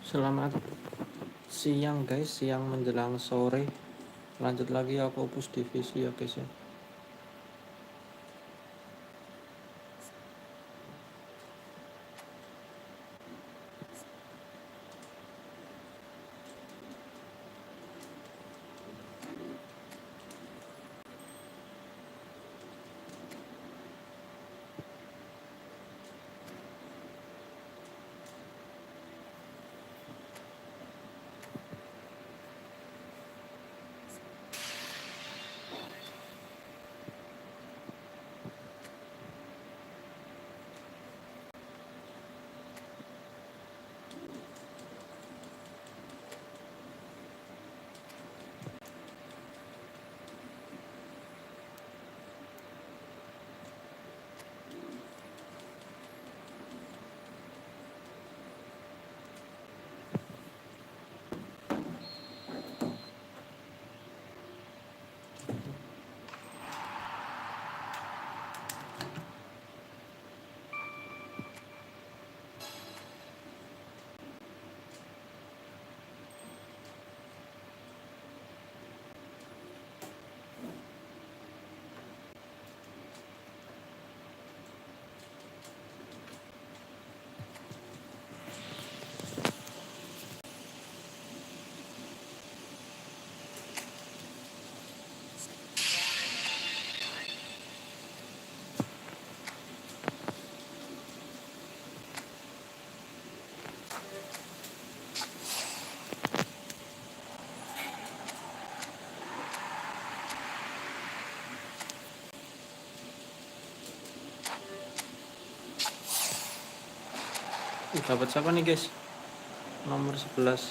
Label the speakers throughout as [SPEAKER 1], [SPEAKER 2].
[SPEAKER 1] Selamat siang guys, siang menjelang sore. Lanjut lagi aku push divisi ya guys ya. Dapat siapa nih guys? Nomor 11.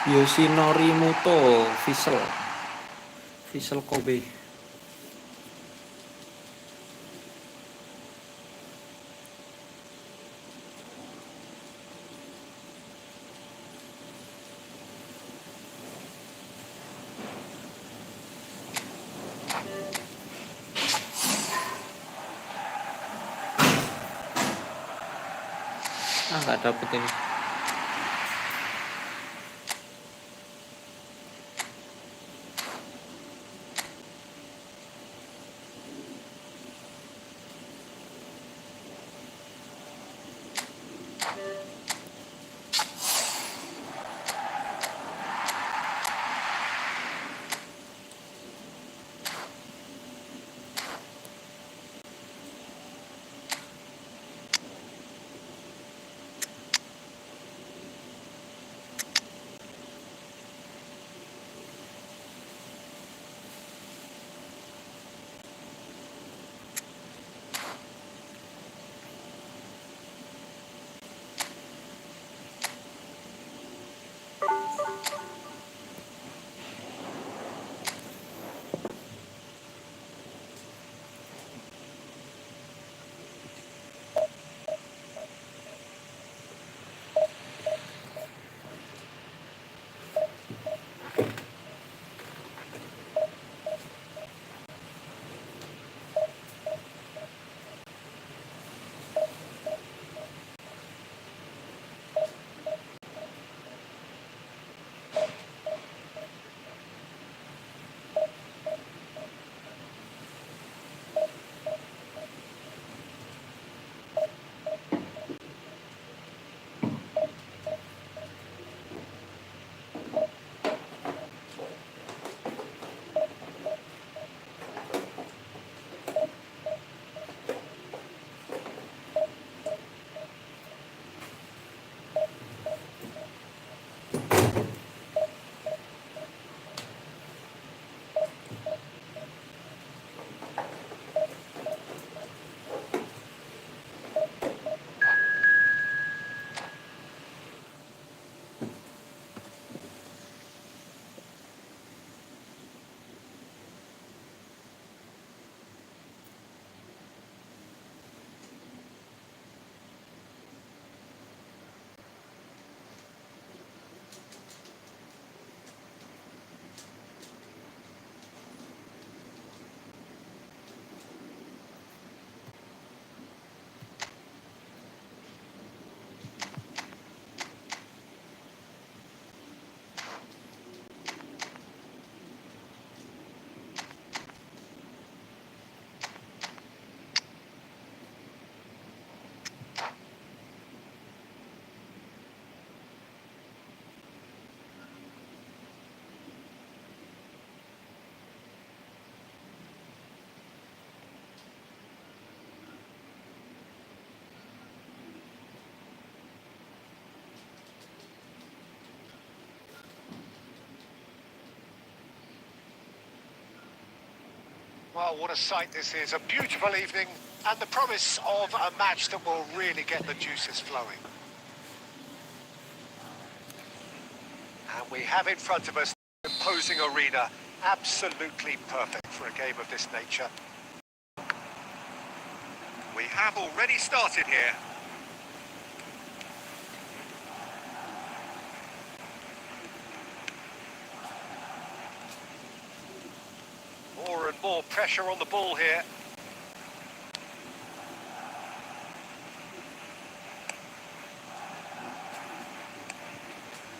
[SPEAKER 1] Yoshinori Muto, Vissel Kobe. Nggak dapet ini.
[SPEAKER 2] Well, what a sight this is. A beautiful evening and the promise of a match that will really get the juices flowing. And we have in front of us an imposing arena. Absolutely perfect for a game of this nature. We have already started here. More and more pressure on the ball here.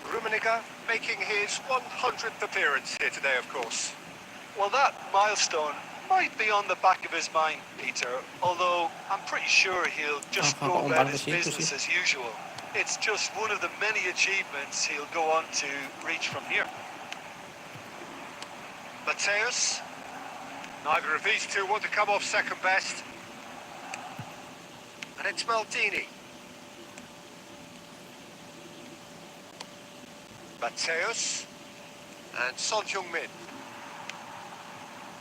[SPEAKER 2] Rummenigge making his 100th appearance here today, of course.
[SPEAKER 3] Well, that milestone might be on the back of his mind, Peter, although I'm pretty sure he'll just go about his business as usual. It's just one of the many achievements he'll go on to reach from here.
[SPEAKER 2] Mateus. Neither of these two want to come off second best. And it's Maldini. Mateus. And Son Heung-min.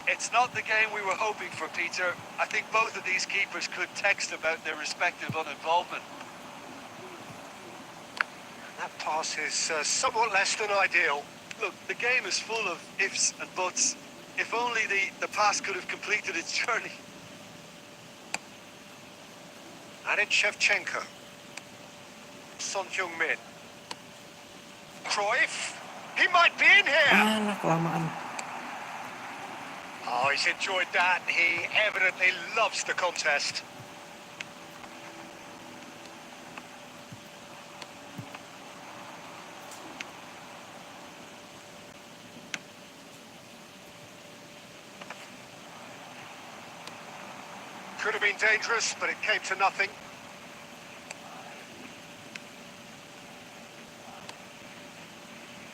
[SPEAKER 3] It's not the game we were hoping for, Peter. I think both of these keepers could text about their respective uninvolvement.
[SPEAKER 2] That pass is somewhat less than ideal.
[SPEAKER 3] Look, the game is full of ifs and buts. If only the pass could have completed its journey.
[SPEAKER 2] And it's Shevchenko. Son Heung-min. Cruyff. He might be in here.
[SPEAKER 1] Kelamaan.
[SPEAKER 2] Oh, he's enjoyed that. He evidently loves the contest. Could have been dangerous, but it came to nothing.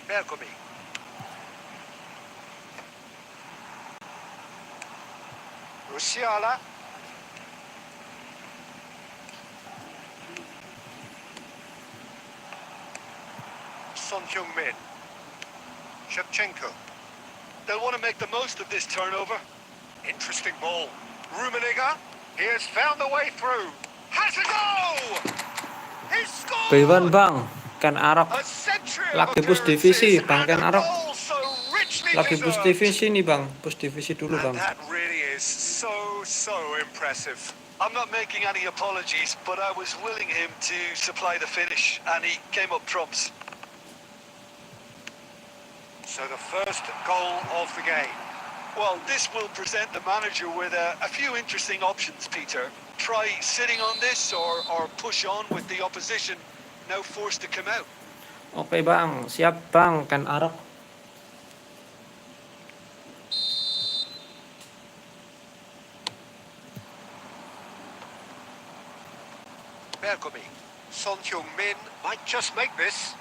[SPEAKER 2] Bergomi. Musiala. Son Heung-min. Shevchenko.
[SPEAKER 3] They'll want to make the most of this turnover.
[SPEAKER 2] Interesting ball. Rummenigge. He has found the way through. Has a goal! He scored!
[SPEAKER 1] Bewan bang, Ken Arok.
[SPEAKER 2] A century of
[SPEAKER 1] Lagi push divisi,
[SPEAKER 2] appearances
[SPEAKER 1] Bang
[SPEAKER 2] and
[SPEAKER 1] Ken
[SPEAKER 2] a
[SPEAKER 1] Arok.
[SPEAKER 2] goal so richly
[SPEAKER 1] Lagi push
[SPEAKER 2] deserved.
[SPEAKER 1] divisi nih bang, push divisi dulu
[SPEAKER 2] And
[SPEAKER 1] bang.
[SPEAKER 2] that really is so impressive.
[SPEAKER 3] I'm not making any apologies, but I was willing him to supply the finish, and he came up trumps.
[SPEAKER 2] So the first goal of the game.
[SPEAKER 3] Well, this will present the manager with a few interesting options, Peter. Try sitting on this or push on with the opposition now forced to come out.
[SPEAKER 1] Oke bang, siap bang, Ken Arok.
[SPEAKER 2] Bergomi. Son Heung-min might just make this.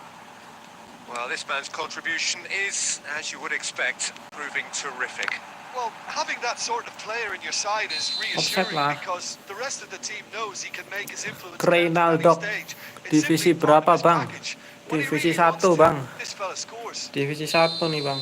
[SPEAKER 2] Well, this man's contribution is, as you would expect, proving terrific.
[SPEAKER 3] Well, having that sort of player in your side is reassuring because the rest of the team knows he can make his influence felt at any stage. It's
[SPEAKER 1] Divisi
[SPEAKER 3] simply part
[SPEAKER 1] berapa
[SPEAKER 3] of his
[SPEAKER 1] bang?
[SPEAKER 3] package. When he
[SPEAKER 1] Divisi
[SPEAKER 3] really wants
[SPEAKER 1] 1
[SPEAKER 3] to,
[SPEAKER 1] bang.
[SPEAKER 3] this fella scores.
[SPEAKER 1] Divisi 1 nih bang.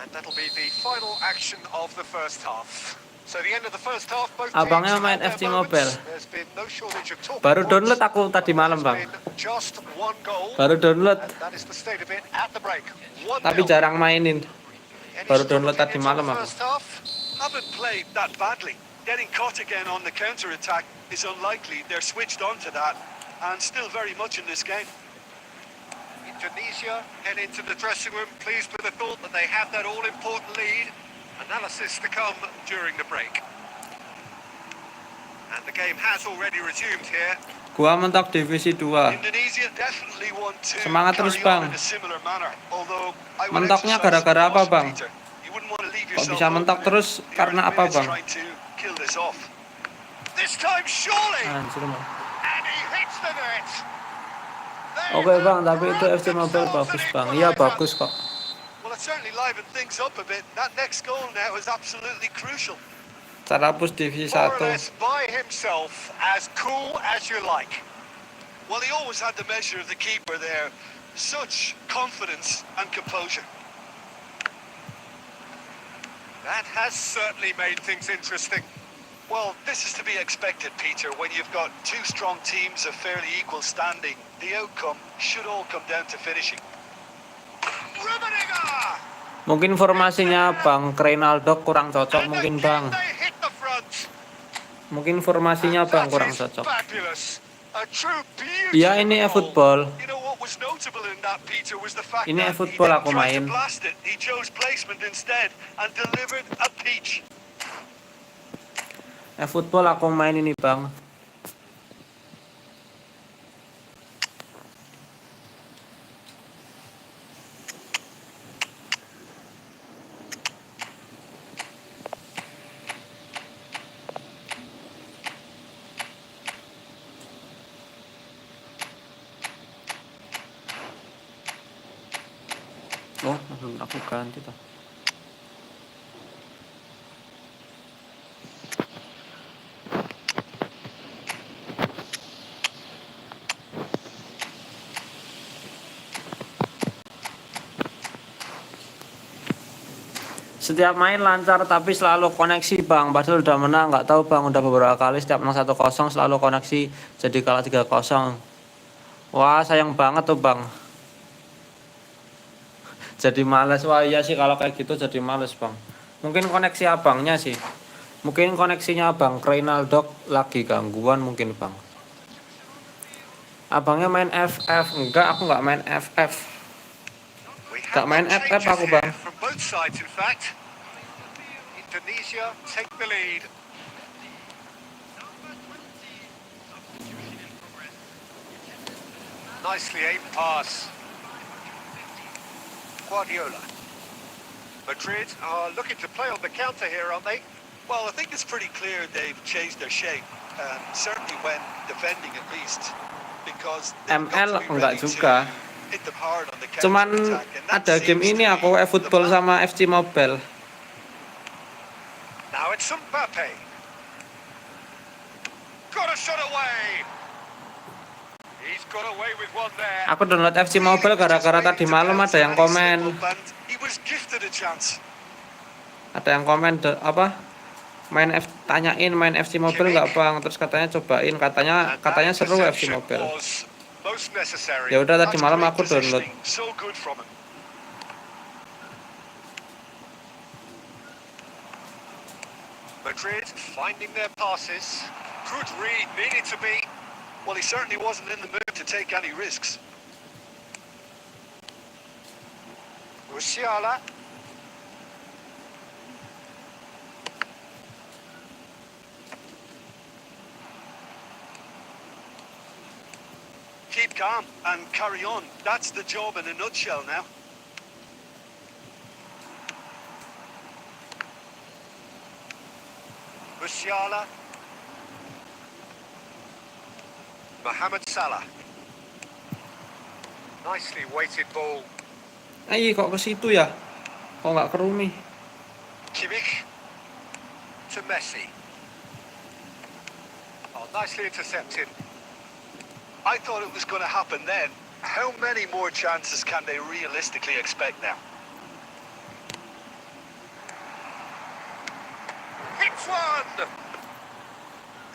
[SPEAKER 2] And that'll be the final action of the first half. So the end of the first half, both
[SPEAKER 1] Abangnya
[SPEAKER 2] teams
[SPEAKER 1] main
[SPEAKER 2] had
[SPEAKER 1] FC
[SPEAKER 2] their
[SPEAKER 1] Mobile.
[SPEAKER 2] moments. There's been no shortage of talking
[SPEAKER 1] Baru
[SPEAKER 2] points.
[SPEAKER 1] download aku tadi malam bang.
[SPEAKER 2] There's been just one goal.
[SPEAKER 1] Baru download,
[SPEAKER 2] And that is the state of it at the break. 1-0.
[SPEAKER 1] tapi jarang mainin.
[SPEAKER 2] Any
[SPEAKER 1] Baru
[SPEAKER 2] strong
[SPEAKER 1] download tadi
[SPEAKER 2] opinions on
[SPEAKER 1] malam
[SPEAKER 2] the
[SPEAKER 1] aku.
[SPEAKER 2] first half?
[SPEAKER 3] Haven't played that badly. Getting caught again on the counter-attack is unlikely. They're switched on to that and still very much in this game.
[SPEAKER 2] Indonesia head into the dressing room pleased with the thought that they have that all-important lead. Analysis to come during the break. And the game has already resumed here.
[SPEAKER 1] Gua mentok divisi 2.
[SPEAKER 3] Indonesia definitely want to
[SPEAKER 1] Semangat terus,
[SPEAKER 3] carry on
[SPEAKER 1] Bang.
[SPEAKER 3] in a similar manner. Although I would
[SPEAKER 1] Mentoknya
[SPEAKER 3] exercise
[SPEAKER 1] gara-gara apa,
[SPEAKER 3] caution,
[SPEAKER 1] Bang?
[SPEAKER 3] Peter. You wouldn't want to leave
[SPEAKER 1] Kok
[SPEAKER 3] yourself
[SPEAKER 1] bisa mentok
[SPEAKER 3] open
[SPEAKER 1] terus
[SPEAKER 3] in the
[SPEAKER 1] karena
[SPEAKER 3] early
[SPEAKER 1] apa,
[SPEAKER 3] minutes
[SPEAKER 1] Bang?
[SPEAKER 3] trying to kill this off.
[SPEAKER 2] This time surely.
[SPEAKER 1] Anjir bang.
[SPEAKER 2] And he hits the net.
[SPEAKER 1] Oke bang, tapi itu FC Mobile bagus bang. Iya bagus kok.
[SPEAKER 3] Well, it certainly livened things up a bit. That next goal now is absolutely crucial.
[SPEAKER 1] Cara push divisi
[SPEAKER 2] More or
[SPEAKER 1] 1.
[SPEAKER 2] less by himself, as cool as you like.
[SPEAKER 3] Well, he always had the measure of the keeper there. Such confidence and composure.
[SPEAKER 2] That has certainly made things interesting.
[SPEAKER 3] Well, this is to be expected, Peter. When you've got two strong teams of fairly equal standing, the outcome should all come down to finishing.
[SPEAKER 2] Rummenigge!
[SPEAKER 1] Mungkin formasinya Bang Reinaldo kurang cocok
[SPEAKER 2] And
[SPEAKER 1] mungkin
[SPEAKER 2] again
[SPEAKER 1] Bang.
[SPEAKER 2] they hit the front.
[SPEAKER 1] Mungkin formasinya
[SPEAKER 2] And
[SPEAKER 1] Bang
[SPEAKER 2] that
[SPEAKER 1] kurang
[SPEAKER 2] is
[SPEAKER 1] cocok.
[SPEAKER 2] fabulous. A true beauty.
[SPEAKER 1] Iya, ini efootball.
[SPEAKER 3] You know what was notable in that, Peter, was the fact
[SPEAKER 1] Ini
[SPEAKER 3] that he
[SPEAKER 1] efootball
[SPEAKER 3] didn't
[SPEAKER 1] aku
[SPEAKER 3] try to
[SPEAKER 1] main.
[SPEAKER 3] blast it. He chose placement instead and delivered a peach.
[SPEAKER 1] Efootball aku main ini Bang. Oh, aku ganti toh. Setiap main lancar tapi selalu koneksi Bang. Padahal udah menang, nggak tahu Bang, udah beberapa kali setiap menang 1-0 selalu koneksi jadi kalah 3-0. Wah, sayang banget tuh Bang. Jadi males. Wah iya sih kalau kayak gitu jadi males Bang. Mungkin koneksi abangnya sih. Mungkin koneksinya Bang Reinaldo lagi gangguan mungkin Bang. Abangnya main FF. Enggak, aku nggak main FF.
[SPEAKER 2] We
[SPEAKER 1] Gak
[SPEAKER 2] have
[SPEAKER 1] main
[SPEAKER 2] no
[SPEAKER 1] FF
[SPEAKER 2] changes
[SPEAKER 1] aku Bang.
[SPEAKER 2] here from both sides, in fact. Indonesia take the lead. Nicely aimed pass. Guardiola. Madrid are looking to play on the counter here, aren't they?
[SPEAKER 3] Well, I think it's pretty clear they've changed their shape, certainly when defending at least, because they've got
[SPEAKER 1] ML
[SPEAKER 3] to be
[SPEAKER 1] enggak
[SPEAKER 3] ready
[SPEAKER 1] juga.
[SPEAKER 3] to hit them hard on the
[SPEAKER 1] Cuman
[SPEAKER 3] counter-attack, and that
[SPEAKER 1] ada game
[SPEAKER 3] seems
[SPEAKER 1] ini
[SPEAKER 3] to
[SPEAKER 1] aku
[SPEAKER 3] be
[SPEAKER 1] efootball
[SPEAKER 3] the plan.
[SPEAKER 1] sama FC Mobile.
[SPEAKER 2] Now it's Mbappe. Got a shot away. He's got away with one there.
[SPEAKER 1] Aku download FC Mobile gara-gara tadi malam ada yang komen.
[SPEAKER 3] He was gifted a chance.
[SPEAKER 1] Ada yang komen tanyain main FC Mobile nggak Bang, terus katanya cobain, katanya seru FC Mobile.
[SPEAKER 2] Most necessary.
[SPEAKER 1] Ya udah tadi
[SPEAKER 3] That's
[SPEAKER 1] malam
[SPEAKER 3] great
[SPEAKER 1] aku download.
[SPEAKER 3] positioning. So good from him.
[SPEAKER 2] Madrid finding their passes. Good read, needed to be.
[SPEAKER 3] Well, he certainly wasn't in the mood to take any risks.
[SPEAKER 2] Musiala.
[SPEAKER 3] Keep calm and carry on. That's the job in a nutshell now.
[SPEAKER 2] Musiala. Mohamed Salah. Nicely weighted ball.
[SPEAKER 1] Kok ke situ ya? Kok nggak ke Rumi?
[SPEAKER 2] Kimmich to Messi. Oh, nicely intercepted.
[SPEAKER 3] I thought it was going to happen then. How many more chances can they realistically expect now?
[SPEAKER 2] Hits one!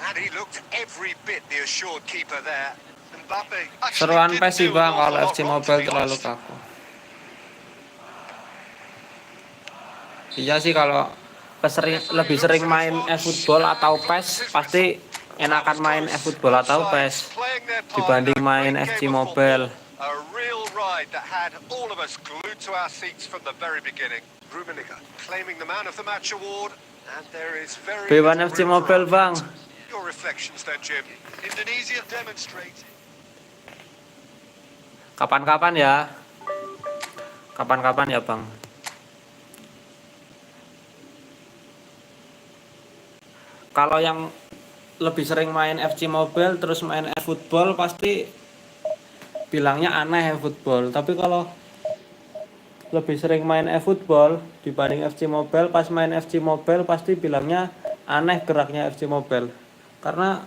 [SPEAKER 2] And he looked every bit the assured keeper there.
[SPEAKER 3] Mbappe
[SPEAKER 1] Seruan
[SPEAKER 3] actually
[SPEAKER 1] PES sih
[SPEAKER 3] didn't do an
[SPEAKER 1] Bang, kalau
[SPEAKER 3] awful
[SPEAKER 1] FC
[SPEAKER 3] lot wrong, to
[SPEAKER 1] Mobile
[SPEAKER 3] be
[SPEAKER 1] terlalu
[SPEAKER 3] honest.
[SPEAKER 1] kaku. Iya sih kalau lebih sering main efootball atau PES pasti enakan main efootball atau PES dibanding main FC Mobile.
[SPEAKER 2] A real ride that had all of us glued to our seats from the very beginning. Rummenigge claiming the man of the match award, and there is very
[SPEAKER 1] B1
[SPEAKER 2] little
[SPEAKER 1] FC
[SPEAKER 2] room for
[SPEAKER 1] Mobile Bang.
[SPEAKER 2] argument. Your reflections then, Jim.
[SPEAKER 3] Indonesia demonstrated.
[SPEAKER 1] Kapan-kapan ya. Kapan-kapan ya Bang. Kalau yang lebih sering main FC Mobile terus main efootball pasti bilangnya aneh efootball. Tapi kalau lebih sering main efootball dibanding FC Mobile, pas main FC Mobile pasti bilangnya Aneh geraknya FC Mobile karena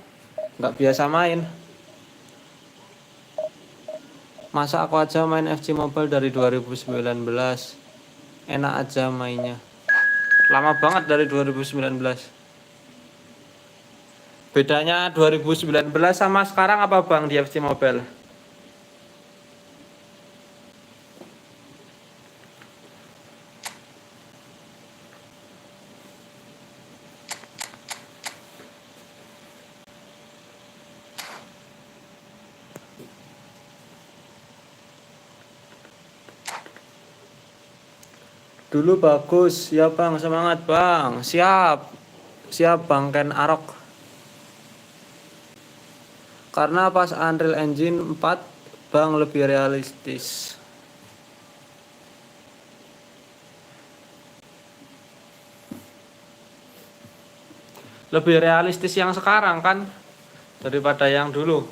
[SPEAKER 1] nggak biasa main. Masa aku aja main FC Mobile dari 2019, enak aja mainnya. Lama banget dari 2019. Bedanya 2019 sama sekarang apa bang di FC Mobile? Dulu bagus, ya bang, semangat bang, siap, siap bang Ken Arok. Karena pas Unreal Engine 4 bang lebih realistis. Lebih realistis yang sekarang kan daripada yang dulu.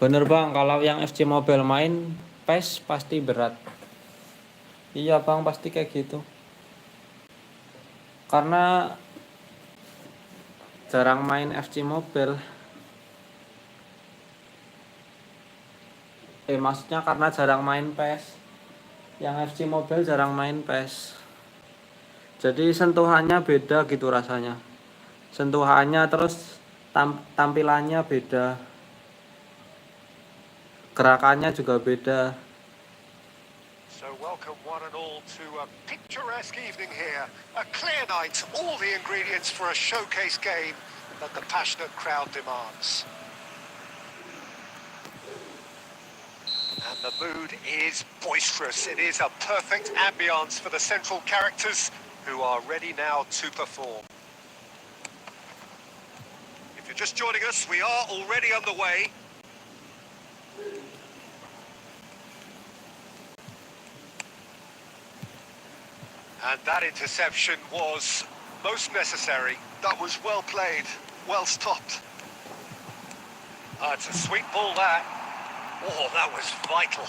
[SPEAKER 1] Bener bang, kalau yang FC Mobile main PES pasti berat. Iya bang, pasti kayak gitu. Karena jarang main FC Mobile. Maksudnya karena jarang main PES. Yang FC Mobile jarang main PES. Jadi sentuhannya beda gitu rasanya. Sentuhannya terus tampilannya beda. Gerakannya juga beda.
[SPEAKER 2] So welcome one and all to a picturesque evening here. A clear night, all the ingredients for a showcase game that the passionate crowd demands. And the mood is boisterous. It is a perfect ambience for the central characters who are ready now to perform. If you're just joining us, we are already underway. And that interception was most necessary.
[SPEAKER 3] That was well played, well stopped.
[SPEAKER 2] It's a sweet ball, that. Oh, that was vital.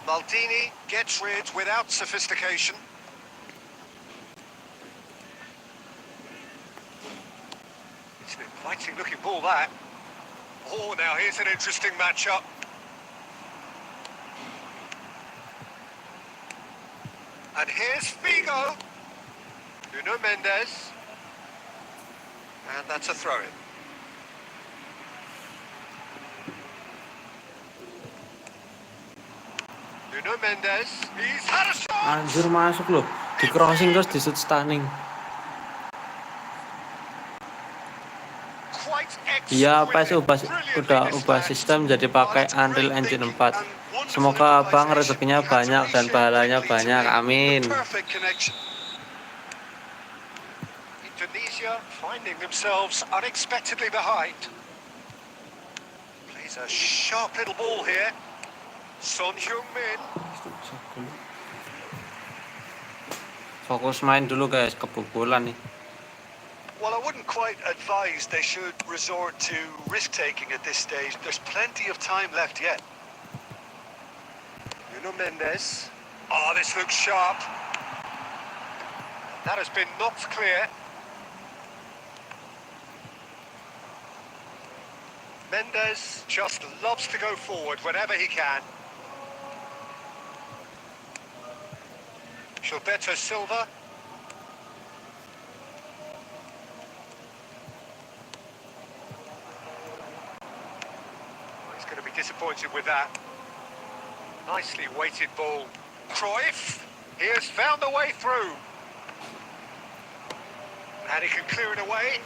[SPEAKER 2] Maldini gets rid without sophistication. It's an inviting looking ball, that. Oh, now here's an interesting matchup. And here's Figo. Nuno Mendes. And that's a throw-in. Nuno Mendes. He's had a shot.
[SPEAKER 1] Anjir masuk loh. Di crossing terus di shoot stunning. Iya, PES udah ubah sistem jadi pakai Unreal Engine 4. Semoga abang rezekinya banyak dan pahalanya banyak. Amin.
[SPEAKER 2] Indonesia finding themselves unexpectedly behind. Plays a sharp little ball here. Son Heung-min.
[SPEAKER 1] Fokus main dulu guys, kebobolan nih.
[SPEAKER 3] Well, I wouldn't quite advise they should resort to risk-taking at this stage. There's plenty of time left yet.
[SPEAKER 2] Nuno Mendes. Oh, this looks sharp. That has been knocked clear. Mendes just loves to go forward whenever he can. Gilberto Silva. He's going to be disappointed with that. Nicely weighted ball. Cruyff, he has found a way through. And he can clear it away.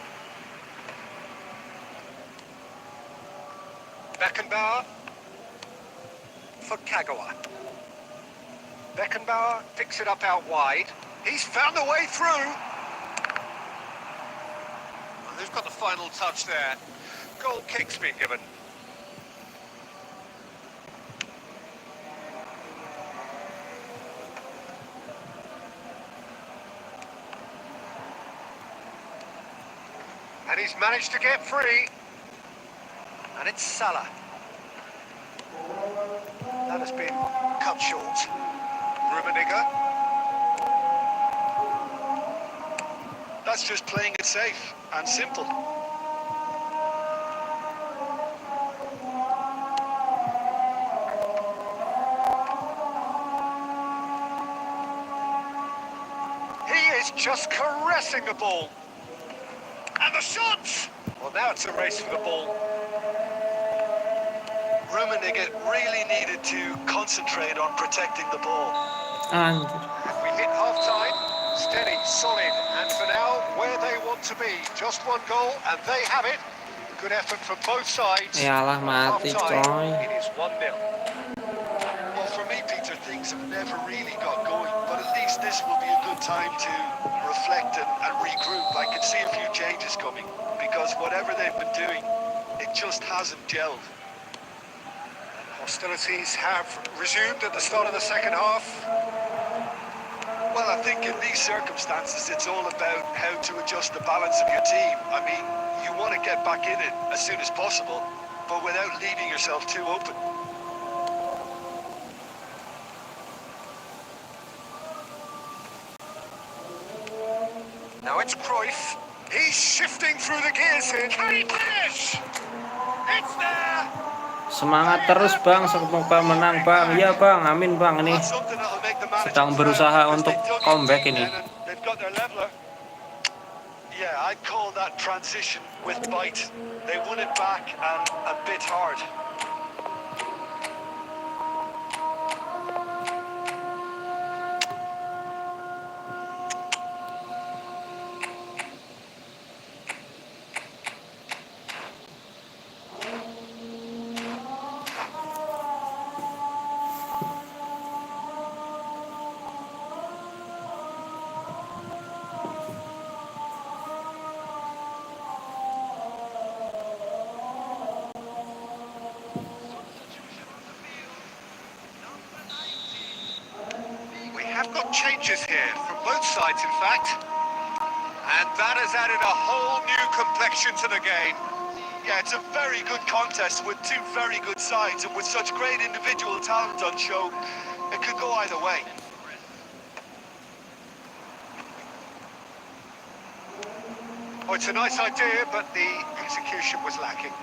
[SPEAKER 2] Beckenbauer for Kagawa. Beckenbauer picks it up out wide. He's found a way through. Well, they've got the final touch there. Goal kick's been given. And he's managed to get free. And it's Salah. That has been cut short. Rummenigge.
[SPEAKER 3] That's just playing it safe and simple.
[SPEAKER 2] He is just caressing the ball. And the shot! Well, now it's a race for the ball.
[SPEAKER 3] Rummenigge really needed to concentrate on protecting the ball.
[SPEAKER 1] Anjir.
[SPEAKER 2] And we hit half-time. Steady, solid, and for now, where they want to be. Just one goal, and they have it. Good effort from both sides.
[SPEAKER 1] Yalah mati
[SPEAKER 2] Half-time,
[SPEAKER 1] coy.
[SPEAKER 2] it is 1-0.
[SPEAKER 3] Well, for me, Peter, things have never really got going, but at least this will be a good time to reflect and regroup. I can see a few changes coming, because whatever they've been doing, it just hasn't gelled.
[SPEAKER 2] Hostilities have resumed at the start of the second half.
[SPEAKER 3] Well, I think in these circumstances, it's all about how to adjust the balance of your team. I mean, you want to get back in it as soon as possible, but without leaving yourself too open.
[SPEAKER 2] Now it's Cruyff. He's shifting through the gears here. Can he finish? It's there.
[SPEAKER 1] Semangat terus bang, semoga menang bang. Iya bang, amin bang. Ini
[SPEAKER 3] That's something that'll make the manager
[SPEAKER 1] sedang berusaha
[SPEAKER 3] proud, because
[SPEAKER 1] untuk
[SPEAKER 3] they dug in
[SPEAKER 1] comeback
[SPEAKER 3] deep
[SPEAKER 1] ini.
[SPEAKER 3] then and they've got their leveler. Yeah, I'd call that transition with bite. They won it back and a bit hard.
[SPEAKER 2] We have got changes here from both sides, in fact. And that has added a whole new complexion to the game.
[SPEAKER 3] Yeah, it's a very good contest with two very good sides, and with such great individual talent on show, it could go either way.
[SPEAKER 2] Oh, it's a nice idea, but the execution was lacking.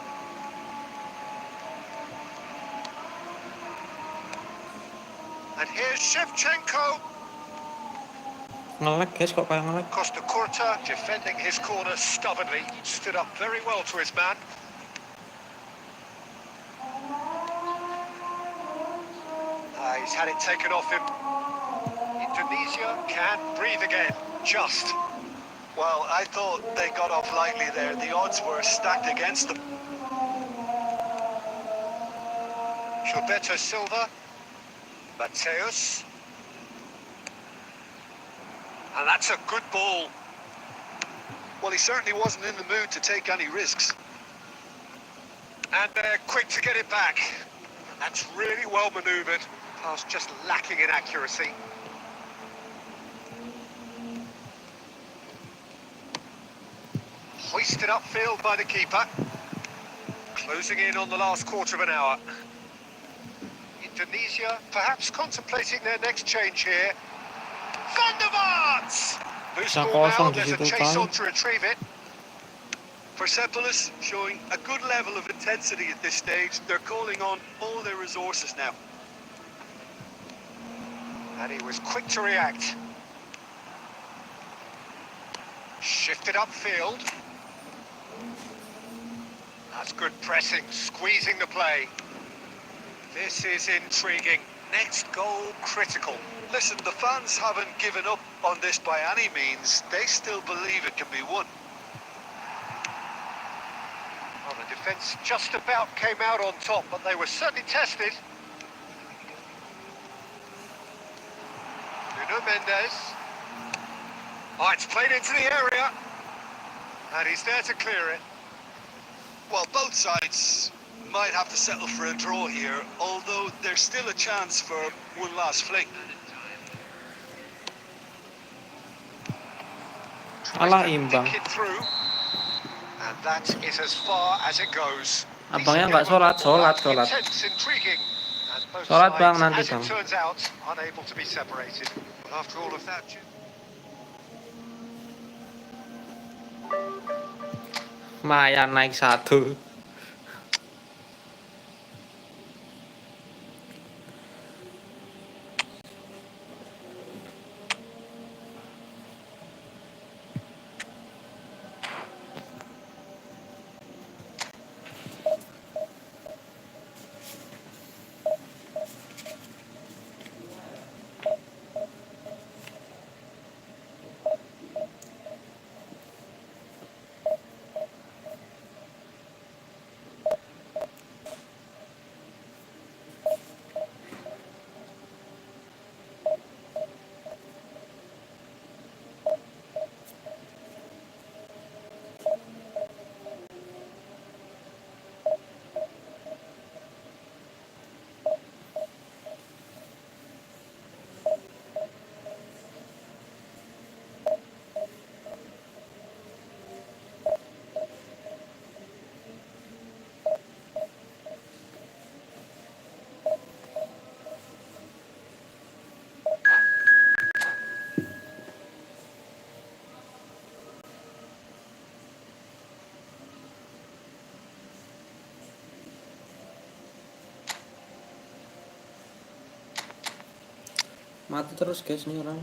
[SPEAKER 2] And here's Shevchenko.
[SPEAKER 1] Ngelag guys, kok kayak ngelag.
[SPEAKER 2] Costa Curta defending his corner stubbornly. Stood up very well to his man. He's had it taken off him. Indonesia can breathe again. Just.
[SPEAKER 3] Well, I thought they got off lightly there. The odds were stacked against them.
[SPEAKER 2] Gilberto Silva. Mateus. And that's a good ball.
[SPEAKER 3] Well, he certainly wasn't in the mood to take any risks.
[SPEAKER 2] And they're quick to get it back. That's really well manoeuvred. Pass just lacking in accuracy. Hoisted upfield by the keeper. Closing in on the last quarter of an hour. Indonesia perhaps contemplating their next change here. Van der Vaart! Loose ball now, there's a chase on to retrieve it.
[SPEAKER 3] Persepolis showing a good level of intensity at this stage. They're calling on all their resources now.
[SPEAKER 2] And he was quick to react. Shifted upfield. That's good pressing, squeezing the play. This is intriguing. Next goal critical.
[SPEAKER 3] Listen, the fans haven't given up on this by any means. They still believe it can be won.
[SPEAKER 2] Well, the defence just about came out on top, but they were certainly tested. Nuno Mendes. Oh, it's played into the area. And he's there to clear it.
[SPEAKER 3] Well, both sides might have to settle for a draw here, although there's still a chance for one last fling.
[SPEAKER 1] Alah imbang.
[SPEAKER 2] It through. That is as far as it goes.
[SPEAKER 1] Abangnya nggak sholat.
[SPEAKER 2] Intense, intriguing, and both
[SPEAKER 1] Sholat bang
[SPEAKER 2] sides,
[SPEAKER 1] nanti
[SPEAKER 2] as it
[SPEAKER 1] bang.
[SPEAKER 2] turns out, unable to be separated. Well, after all of that,
[SPEAKER 1] Lumayan naik 1. Mati terus guys nih orang.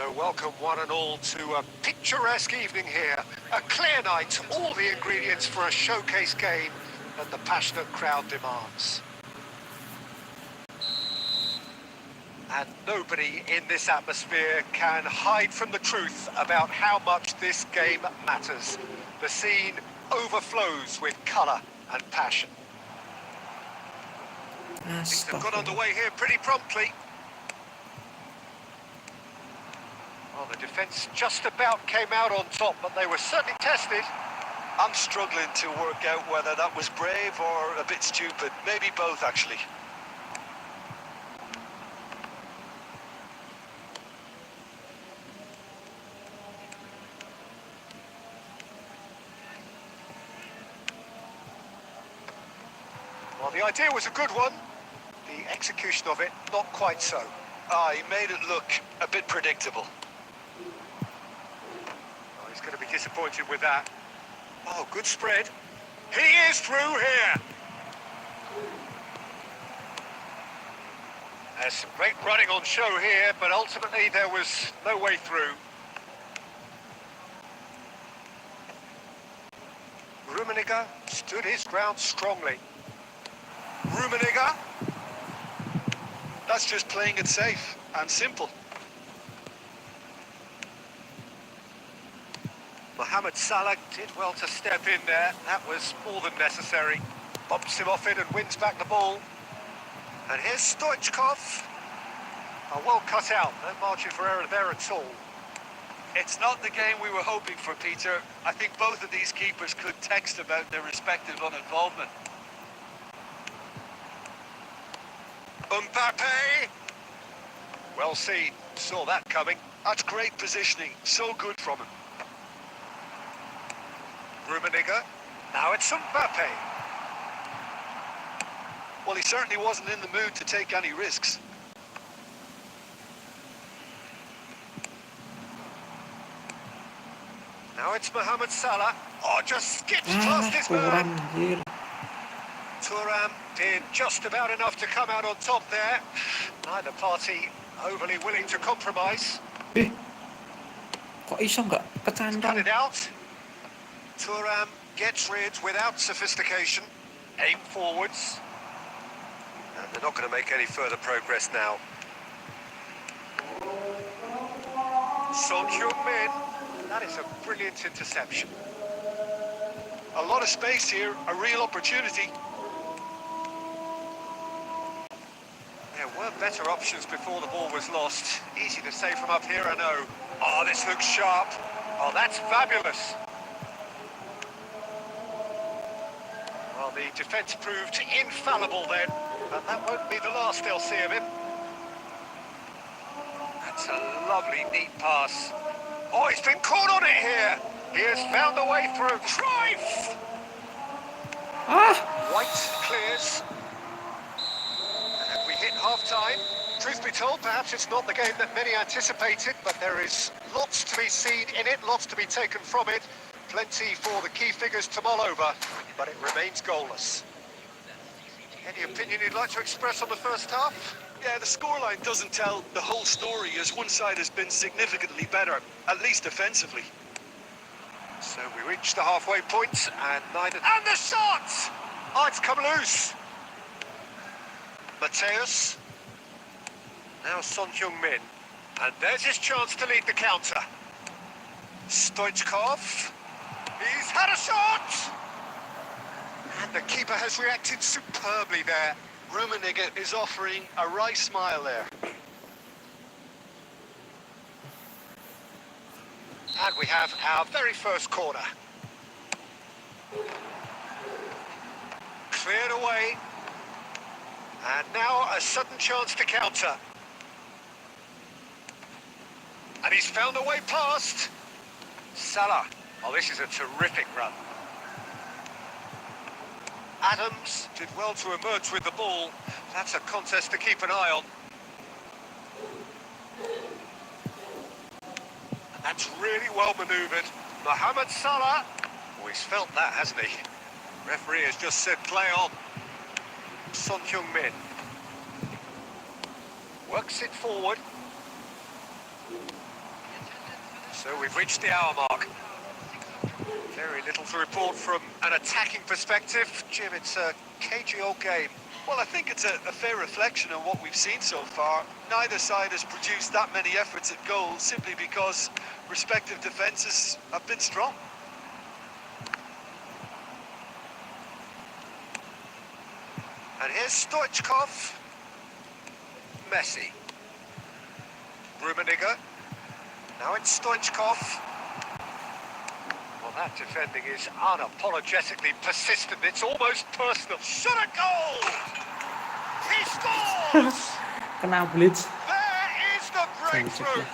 [SPEAKER 2] so welcome one and all to a picturesque evening here. A clear night, all the ingredients for a showcase game that the passionate crowd demands. And nobody in this atmosphere can hide from the truth about how much this game matters. The scene overflows with colour and passion. Things have got underway here pretty promptly. Well, the defence just about came out on top, but they were certainly tested.
[SPEAKER 3] I'm struggling to work out whether that was brave or a bit stupid. Maybe both, actually.
[SPEAKER 2] Well, the idea was a good one. The execution of it, not quite so.
[SPEAKER 3] He made it look a bit predictable.
[SPEAKER 2] Oh, he's going to be disappointed with that. Oh, good spread. He is through here. There's some great running on show here, but ultimately there was no way through. Rummenigge stood his ground strongly. Rummenigge.
[SPEAKER 3] That's just playing it safe and simple.
[SPEAKER 2] Mohamed Salah did well to step in there. That was more than necessary. Bumps him off it and wins back the ball. And here's Stoichkov. Well cut out. No margin for error there at all.
[SPEAKER 3] It's not the game we were hoping for, Peter. I think both of these keepers could text about their respective uninvolvement.
[SPEAKER 2] Mbappe. Well seen. Saw that coming.
[SPEAKER 3] That's great positioning. So good from him.
[SPEAKER 2] Rummenigge. Now it's Mbappe.
[SPEAKER 3] Well, he certainly wasn't in the mood to take any risks.
[SPEAKER 2] Now it's Mohamed Salah. Oh, just skips past his man. Thuram did just about enough to come out on top there. Neither party overly willing to compromise.
[SPEAKER 1] Kok iso nggak
[SPEAKER 2] Cut
[SPEAKER 1] kecantol?
[SPEAKER 2] it out. Thuram gets rid without sophistication. Aim forwards. And they're not going to make any further progress now. Son Heung-min. That is a brilliant interception.
[SPEAKER 3] A lot of space here, a real opportunity.
[SPEAKER 2] There were better options before the ball was lost. Easy to say from up here, I know. Oh, this looks sharp. Oh, that's fabulous. Well, the defence proved infallible then, and that won't be the last they'll see of him. That's a lovely, neat pass. Oh, he's been caught on it here. He has found a way through. Cruyff! White clears. And we hit half-time. Truth be told, perhaps it's not the game that many anticipated, but there is lots to be seen in it, lots to be taken from it. Plenty for the key figures to mull over, but it remains goalless. Any opinion you'd like to express on the first half?
[SPEAKER 3] Yeah, the scoreline doesn't tell the whole story, as one side has been significantly better, at least defensively.
[SPEAKER 2] So we reach the halfway point, and neither... And the shot! Oh, it's come loose. Mateus. Now Son Heung-min. And there's his chance to lead the counter. Stoichkov. He's had a shot! And the keeper has reacted superbly there.
[SPEAKER 3] Rummenigge is offering a wry smile there.
[SPEAKER 2] And we have our very first corner. Cleared away. And now a sudden chance to counter. And he's found a way past. Salah. Oh, this is a terrific run. Adams did well to emerge with the ball. That's a contest to keep an eye on. And that's really well manoeuvred. Mohamed Salah. Oh, he's felt that, hasn't he? Referee has just said play on. Son Heung-min. Works it forward. So we've reached the hour mark. Very little to report from an attacking perspective. Jim, it's a cagey old game.
[SPEAKER 3] Well, I think it's a fair reflection on what we've seen so far. Neither side has produced that many efforts at goal simply because respective defences have been strong.
[SPEAKER 2] And here's Stoichkov. Messi. Rummenigge. Now it's Stoichkov. Well, that defending is unapologetically persistent. It's almost personal. Shot a goal! He scores!
[SPEAKER 1] Kena blitz.
[SPEAKER 2] There is the breakthrough.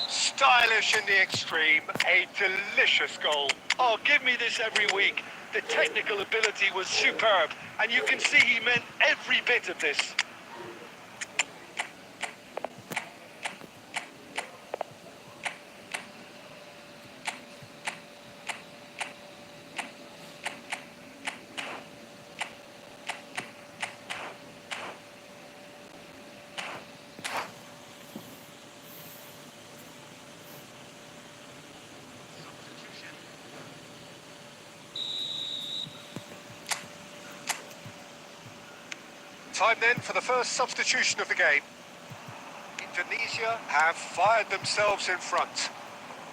[SPEAKER 2] Stylish in the extreme. A delicious goal.
[SPEAKER 3] Oh, give me this every week. The technical ability was superb, and you can see he meant every bit of this.
[SPEAKER 2] Time then for the first substitution of the game. Indonesia have fired themselves in front.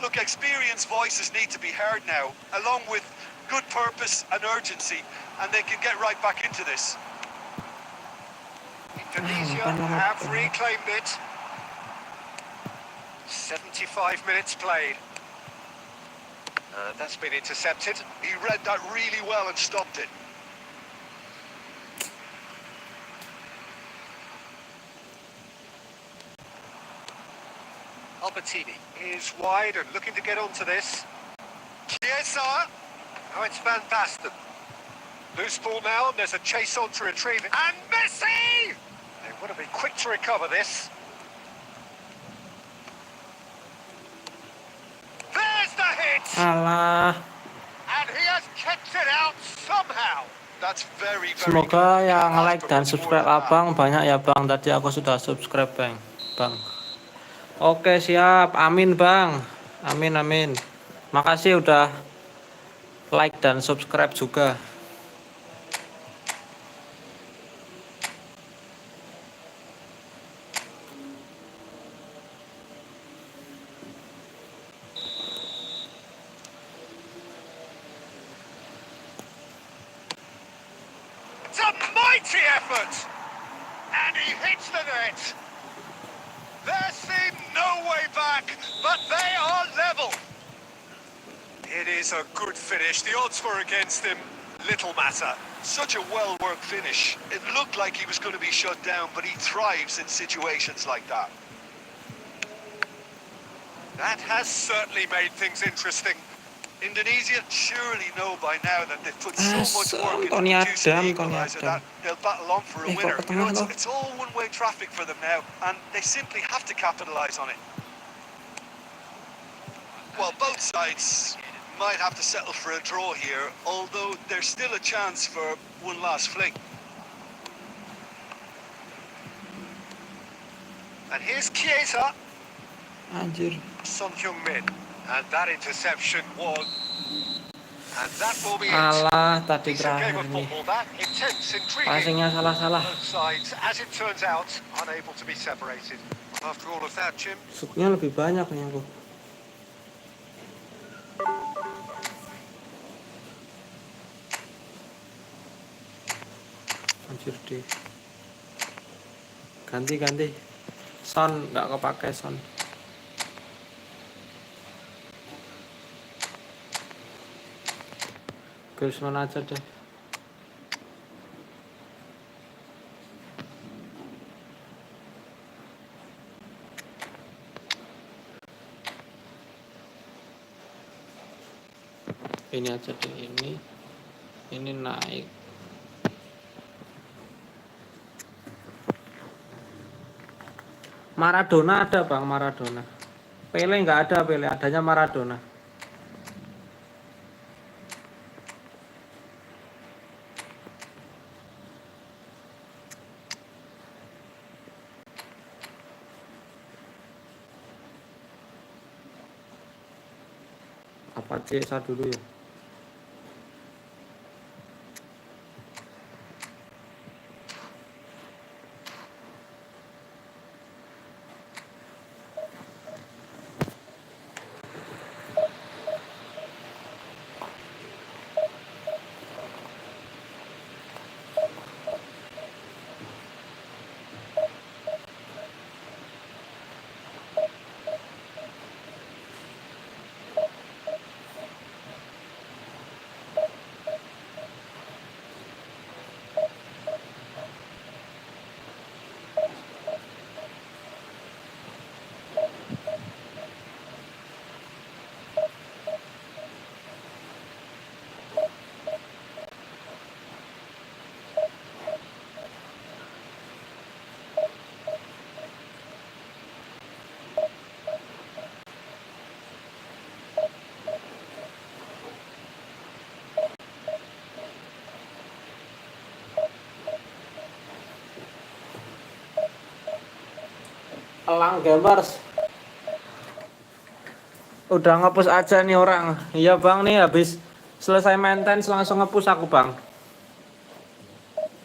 [SPEAKER 3] Look, experienced voices need to be heard now, along with good purpose and urgency, and they can get right back into this.
[SPEAKER 2] Indonesia have reclaimed it. 75 minutes played. That's been intercepted.
[SPEAKER 3] He read that really well and stopped it.
[SPEAKER 2] Albertini is wide and looking to get onto this. Chiesa. Now it's Van Basten. Loose ball now, and there's a chase on to retrieve it. And Messi! They want to be quick to recover this. There's the hit!
[SPEAKER 1] Alah.
[SPEAKER 2] And he has kept it out somehow.
[SPEAKER 3] That's very
[SPEAKER 1] Semoga
[SPEAKER 3] good.
[SPEAKER 1] yang like dan subscribe abang banyak ya bang. Tadi aku sudah subscribe bang. Oke siap, amin bang. Amin. Makasih udah like dan subscribe juga.
[SPEAKER 2] Mighty effort! And he hits the net! There seemed no way back, but they are level! It is a good finish. The odds were against him. Little matter.
[SPEAKER 3] Such a well-worked finish. It looked like he was going to be shut down, but he thrives in situations like that.
[SPEAKER 2] That has certainly made things interesting.
[SPEAKER 3] Indonesia surely know by now that they've put so much work into
[SPEAKER 1] Tony
[SPEAKER 3] producing
[SPEAKER 1] Adam,
[SPEAKER 3] the equaliser that they'll battle on for a winner. You know, it's all one-way traffic for them now, and they simply have to capitalise on it. Well, both sides might have to settle for a draw here, although there's still a chance for one last fling.
[SPEAKER 2] And here's Chiesa.
[SPEAKER 1] Anjir.
[SPEAKER 2] Son Heung-min. And that interception was... And that will be it.
[SPEAKER 1] Alah, tadi
[SPEAKER 2] Decent game
[SPEAKER 1] terakhir
[SPEAKER 2] of
[SPEAKER 1] nih.
[SPEAKER 2] football, that. Intense, intriguing.
[SPEAKER 1] Passingnya salah-salah.
[SPEAKER 2] Both sides, as it turns out, unable to be separated. After all of that, Jim,
[SPEAKER 1] Shootnya lebih banyak nih aku. Anjir deh. Ganti. Son, nggak kepake Son. Griezmann aja deh. Ini aja deh, ini naik. Maradona ada bang, Maradona. Pele nggak ada, Pele adanya Maradona. Apa C1 dulu ya? Elang gamers. Udah ngepus aja nih orang. Iya bang, nih habis selesai maintenance langsung ngepus aku bang.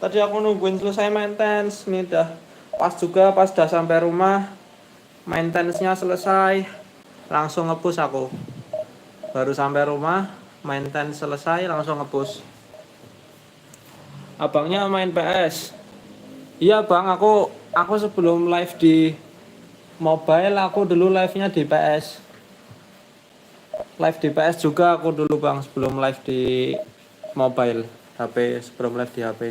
[SPEAKER 1] Tadi aku nungguin selesai maintenance. Nih dah pas juga, pas dah sampai rumah maintenance-nya selesai, langsung ngepus aku. Baru sampai rumah, maintenance selesai, langsung ngepus. Abangnya main PS. Iya bang, aku sebelum live di mobile, aku dulu live-nya di PS. Live di PS juga aku dulu bang, sebelum live di mobile HP, sebelum live di HP.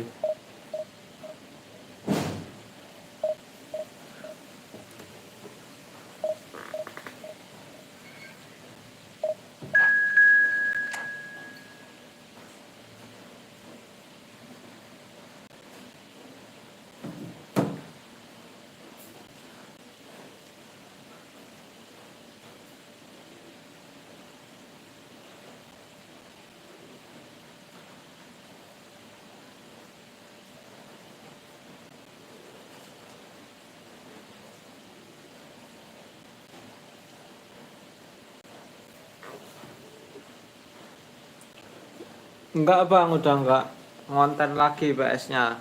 [SPEAKER 1] Enggak bang, udah enggak ngonten lagi PS-nya.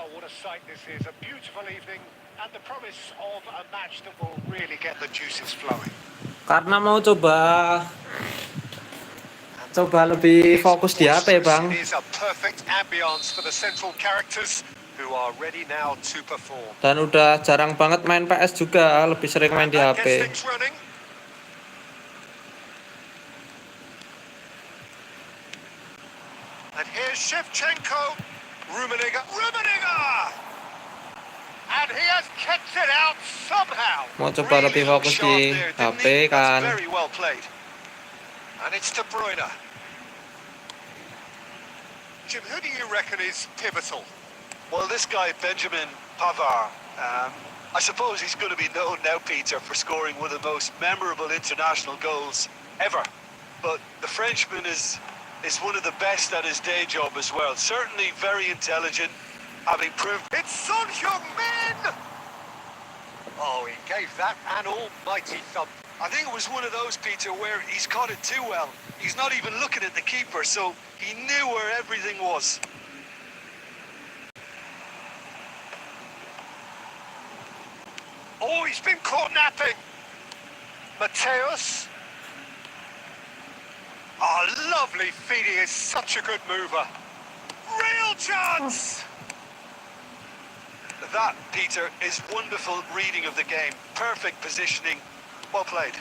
[SPEAKER 2] Oh, what a sight this is. A beautiful evening and the promise of a match that will really get the juices flowing.
[SPEAKER 1] Karena mau coba lebih fokus di HP, Bang.
[SPEAKER 2] It is a perfect ambience for the central characters who are ready now to perform.
[SPEAKER 1] Dan udah jarang banget main PS juga, lebih sering main di HP.
[SPEAKER 2] And here's Shevchenko, Rummenigge, and he has kept it out somehow.
[SPEAKER 1] Mau coba lebih fokus di HP kan.
[SPEAKER 2] Very well played. And it's De Bruyne. Jim, who do you reckon is pivotal?
[SPEAKER 3] Well, this guy, Benjamin Pavard, I suppose he's going to be known now, Peter, for scoring one of the most memorable international goals ever. But the Frenchman is one of the best at his day job as well. Certainly very intelligent, having proved...
[SPEAKER 2] It's Son Heung-min! Oh, he gave that an almighty thump.
[SPEAKER 3] I think it was one of those, Peter, where he's caught it too well. He's not even looking at the keeper, so he knew where everything was.
[SPEAKER 2] Oh, he's been caught napping. Mateus. Oh, lovely feed. He is such a good mover. Real chance!
[SPEAKER 3] That, Peter, is wonderful reading of the game. Perfect positioning. Well played.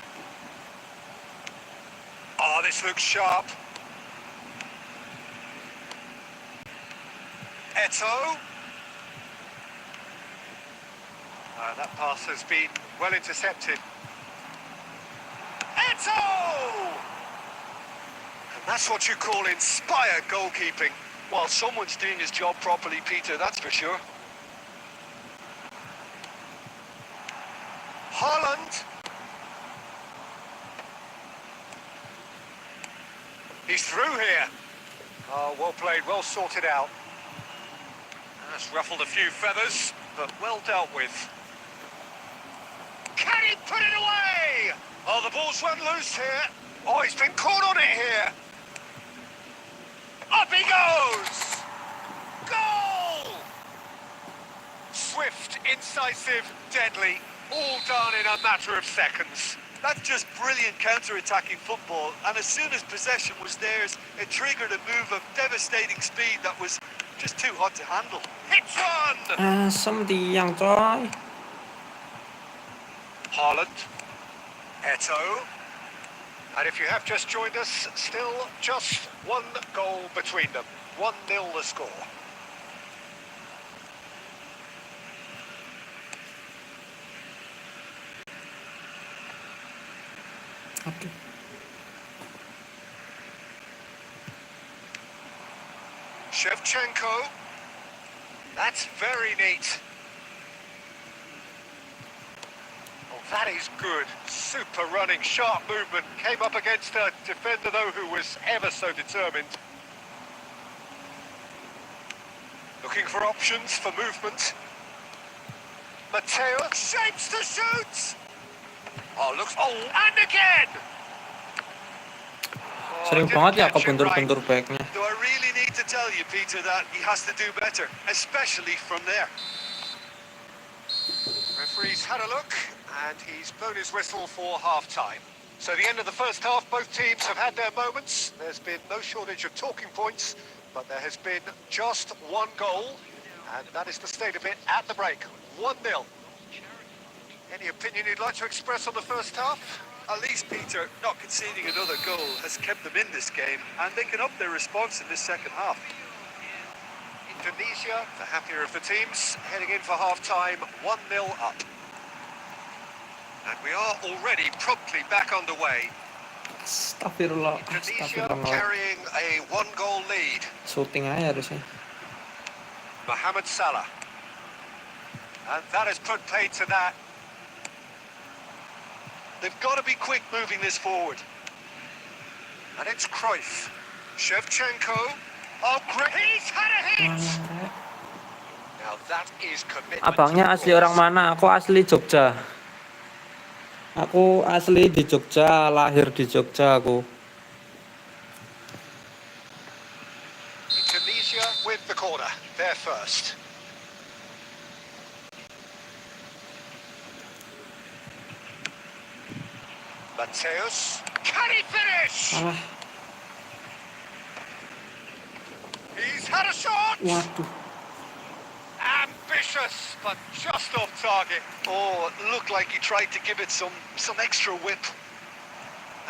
[SPEAKER 2] Oh, this looks sharp. Eto'o. That pass has been well intercepted. Eto'o! And that's what you call inspired goalkeeping.
[SPEAKER 3] Well, someone's doing his job properly, Peter, that's for sure.
[SPEAKER 2] Haaland. He's through here. Oh, well played, well sorted out. That's ruffled a few feathers, but well dealt with. Can he put it away? Oh, the ball's run loose here. Oh, he's been caught on it here. Up he goes! Goal! Swift, incisive, deadly, all done in a matter of seconds.
[SPEAKER 3] That's just brilliant counter-attacking football, and as soon as possession was theirs, it triggered a move of devastating speed that was just too hot to handle.
[SPEAKER 2] Hits one!
[SPEAKER 1] Asem tiang, coy.
[SPEAKER 2] Haaland. Eto'o. And if you have just joined us, still just one goal between them. 1-0 the score.
[SPEAKER 1] Okay.
[SPEAKER 2] Shevchenko. That's very neat. Oh, that is good. Super running, sharp movement. Came up against a defender, though, who was ever so determined. Looking for options for movement. Mateo shapes to shoot. Oh, looks... Oh, and again!
[SPEAKER 1] Sering banget ya kebentur-bentur backnya.
[SPEAKER 3] Do I really need to tell you, Peter, that he has to do better, especially from there?
[SPEAKER 2] Referee's had a look, and he's blown his whistle for half-time. So the end of the first half, both teams have had their moments. There's been no shortage of talking points, but there has been just one goal, and that is the state of it at the break. 1-0. Any opinion you'd like to express on the first half?
[SPEAKER 3] At least, Peter, not conceding another goal has kept them in this game, and they can up their response in this second half.
[SPEAKER 2] Indonesia, the happier of the teams, heading in for half-time, 1-0 up. And we are already promptly back underway.
[SPEAKER 1] Astagfirullah.
[SPEAKER 2] Indonesia carrying a one-goal lead.
[SPEAKER 1] Shooting aja harusnya.
[SPEAKER 2] Mohamed Salah. And that has put paid to that.
[SPEAKER 3] They've got to be quick moving this forward.
[SPEAKER 2] And it's Cruyff. Shevchenko. Oh, great. He's had a hit. Now that is commitment.
[SPEAKER 1] Abangnya asli orang mana? Aku asli Jogja. Aku asli di Jogja, lahir di Jogja aku.
[SPEAKER 2] Indonesia with the corner. They're first. Mateus, can he finish?
[SPEAKER 1] Alah,
[SPEAKER 2] He's had a shot.
[SPEAKER 1] waduh.
[SPEAKER 2] Ambitious, but just off target.
[SPEAKER 3] Oh, it looked like he tried to give it some extra whip.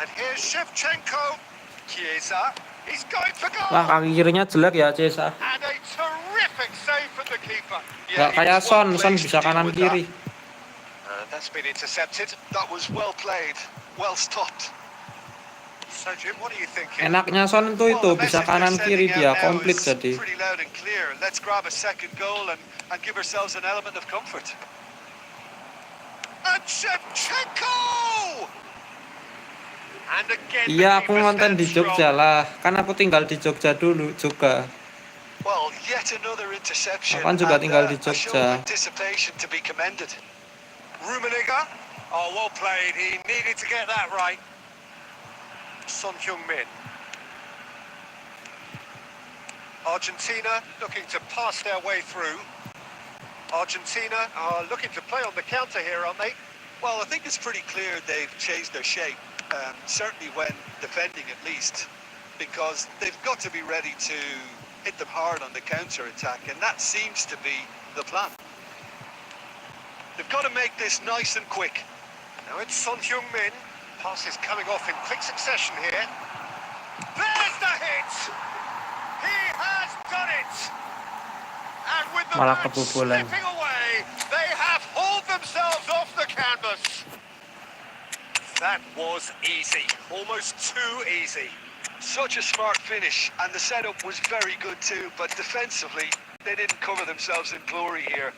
[SPEAKER 2] And here's Shevchenko. Chiesa, he's going for
[SPEAKER 1] Lah,
[SPEAKER 2] goal.
[SPEAKER 1] kaki kirinya jelek ya, Cesa.
[SPEAKER 2] And a terrific save from the keeper.
[SPEAKER 1] Gak
[SPEAKER 3] he
[SPEAKER 1] kayak
[SPEAKER 3] was well
[SPEAKER 1] Son
[SPEAKER 3] placed
[SPEAKER 1] bisa
[SPEAKER 3] to deal
[SPEAKER 1] kanan
[SPEAKER 3] with that.
[SPEAKER 1] kiri.
[SPEAKER 2] And that's been intercepted.
[SPEAKER 3] That was well played, well stopped.
[SPEAKER 2] So, Jim, what are you thinking?
[SPEAKER 1] Enaknya Son itu
[SPEAKER 3] Well, the
[SPEAKER 1] bisa
[SPEAKER 3] message they're
[SPEAKER 1] kanan kiri
[SPEAKER 3] sending
[SPEAKER 1] dia
[SPEAKER 3] out now
[SPEAKER 1] komplit
[SPEAKER 3] is
[SPEAKER 1] jadi.
[SPEAKER 3] pretty loud and clear. Let's grab a second goal and give ourselves an element of comfort.
[SPEAKER 2] And Shevchenko! And again,
[SPEAKER 1] Iya,
[SPEAKER 2] the
[SPEAKER 1] aku
[SPEAKER 2] keeper
[SPEAKER 1] nonton di
[SPEAKER 2] stands
[SPEAKER 1] Jogja
[SPEAKER 2] strong.
[SPEAKER 1] lah. Kan aku tinggal di Jogja dulu juga.
[SPEAKER 3] Well, yet another interception
[SPEAKER 1] Aku kan juga
[SPEAKER 3] and
[SPEAKER 1] tinggal di
[SPEAKER 3] a show
[SPEAKER 1] Jogja.
[SPEAKER 3] of anticipation to be commended.
[SPEAKER 2] Rummenigge. Oh, well played. He needed to get that right. Son Heung-min. Argentina looking to pass their way through. Argentina are looking to play on the counter here, aren't they?
[SPEAKER 3] Well, I think it's pretty clear they've changed their shape, certainly when defending at least, because they've got to be ready to hit them hard on the counter-attack, and that seems to be the plan. They've got to make this nice and quick.
[SPEAKER 2] Now it's Son Heung-min. Pass is coming off in quick succession here. There's the hit! He has done it! And with the
[SPEAKER 1] Malah
[SPEAKER 2] match
[SPEAKER 1] kebobolan.
[SPEAKER 2] slipping away, they have hauled themselves off the canvas. That was easy, almost too easy.
[SPEAKER 3] Such a smart finish, and the setup was very good too, but defensively, they didn't cover themselves in glory here.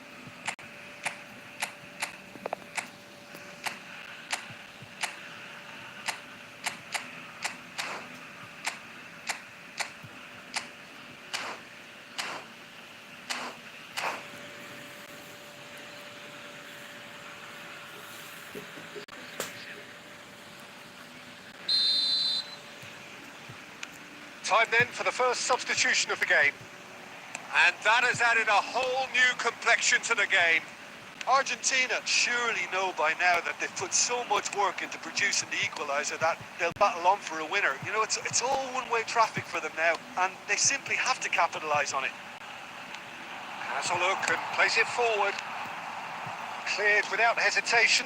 [SPEAKER 2] Time then for the first substitution of the game. And that has added a whole new complexion to the game.
[SPEAKER 3] Argentina surely know by now that they've put so much work into producing the equaliser that they'll battle on for a winner. You know, it's all one-way traffic for them now, and they simply have to capitalise on it.
[SPEAKER 2] Has a look and plays it forward. Cleared without hesitation.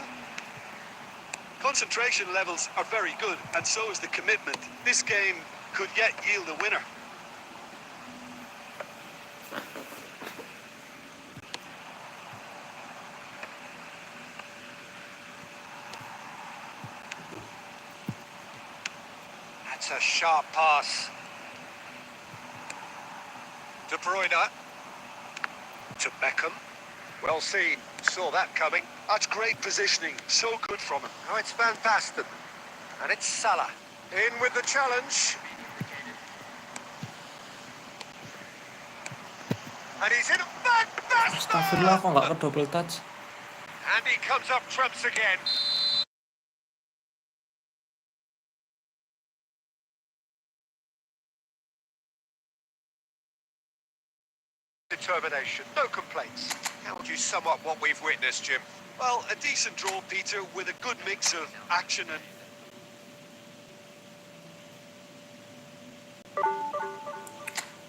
[SPEAKER 3] Concentration levels are very good, and so is the commitment. This game could yet yield a winner.
[SPEAKER 2] That's a sharp pass. De Bruyne. To Beckham. Well seen. Saw that coming.
[SPEAKER 3] That's great positioning. So good from him.
[SPEAKER 2] Now it's Van Basten. And it's Salah. In with the challenge. And he's in. Van
[SPEAKER 1] Astagfirullah,
[SPEAKER 2] Basten!
[SPEAKER 1] kok nggak ke double touch?
[SPEAKER 2] And he comes up trumps again. Determination, no complaints. How would you sum up what we've witnessed, Jim?
[SPEAKER 3] Well, a decent draw, Peter, with a good mix of action and...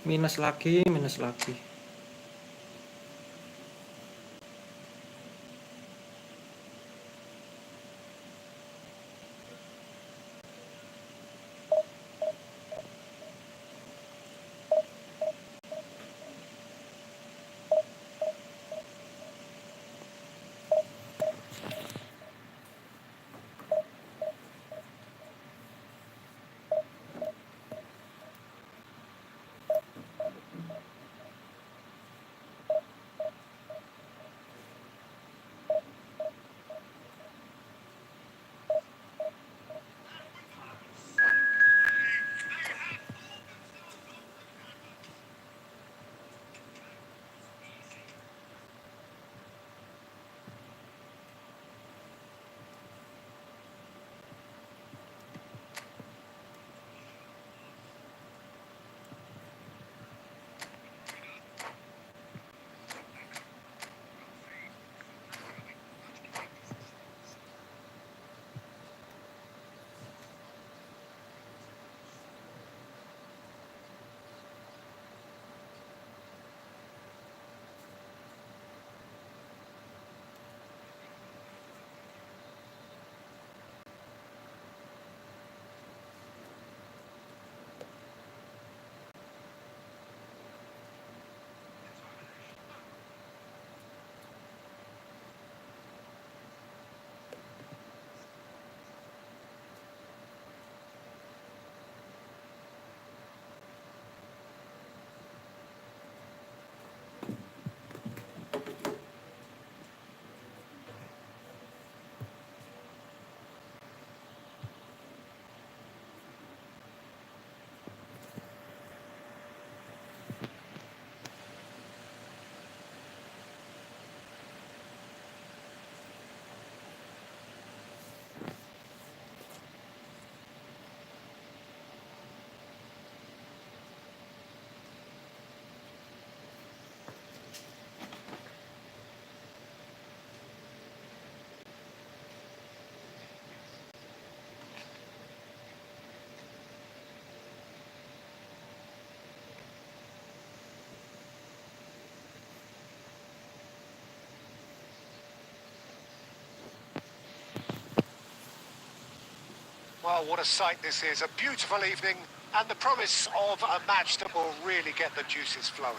[SPEAKER 1] Minus lagi, minus lagi.
[SPEAKER 2] Well, what a sight this is. A beautiful evening and the promise of a match that will really get the juices flowing.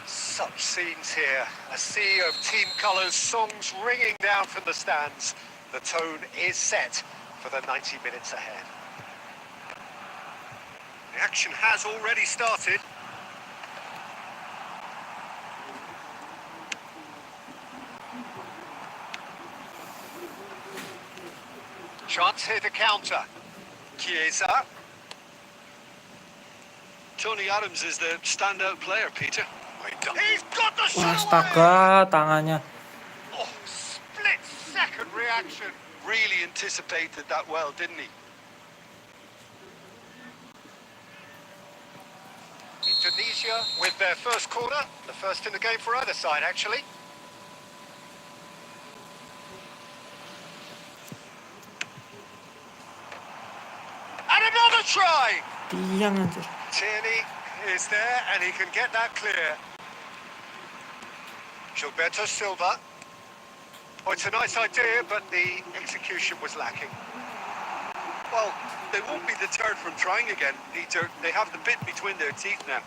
[SPEAKER 2] Such scenes here. A sea of team colours, songs ringing down from the stands. The tone is set for the 90 minutes ahead. The action has already started. Chance here to counter. Chiesa.
[SPEAKER 3] Tony Adams is the standout player, Peter.
[SPEAKER 2] He's got the shot away!
[SPEAKER 1] Astaga, tangannya.
[SPEAKER 2] Oh, split-second reaction.
[SPEAKER 3] Really anticipated that well, didn't he?
[SPEAKER 2] Indonesia with their first corner. The first in the game for either side, actually. And another try!
[SPEAKER 1] Tiang anjir.
[SPEAKER 2] Tierney is there and he can get that clear. Gilberto Silva. Oh, it's a nice idea, but the execution was lacking.
[SPEAKER 3] Well, they won't be deterred from trying again, Peter. They have the bit between their teeth now.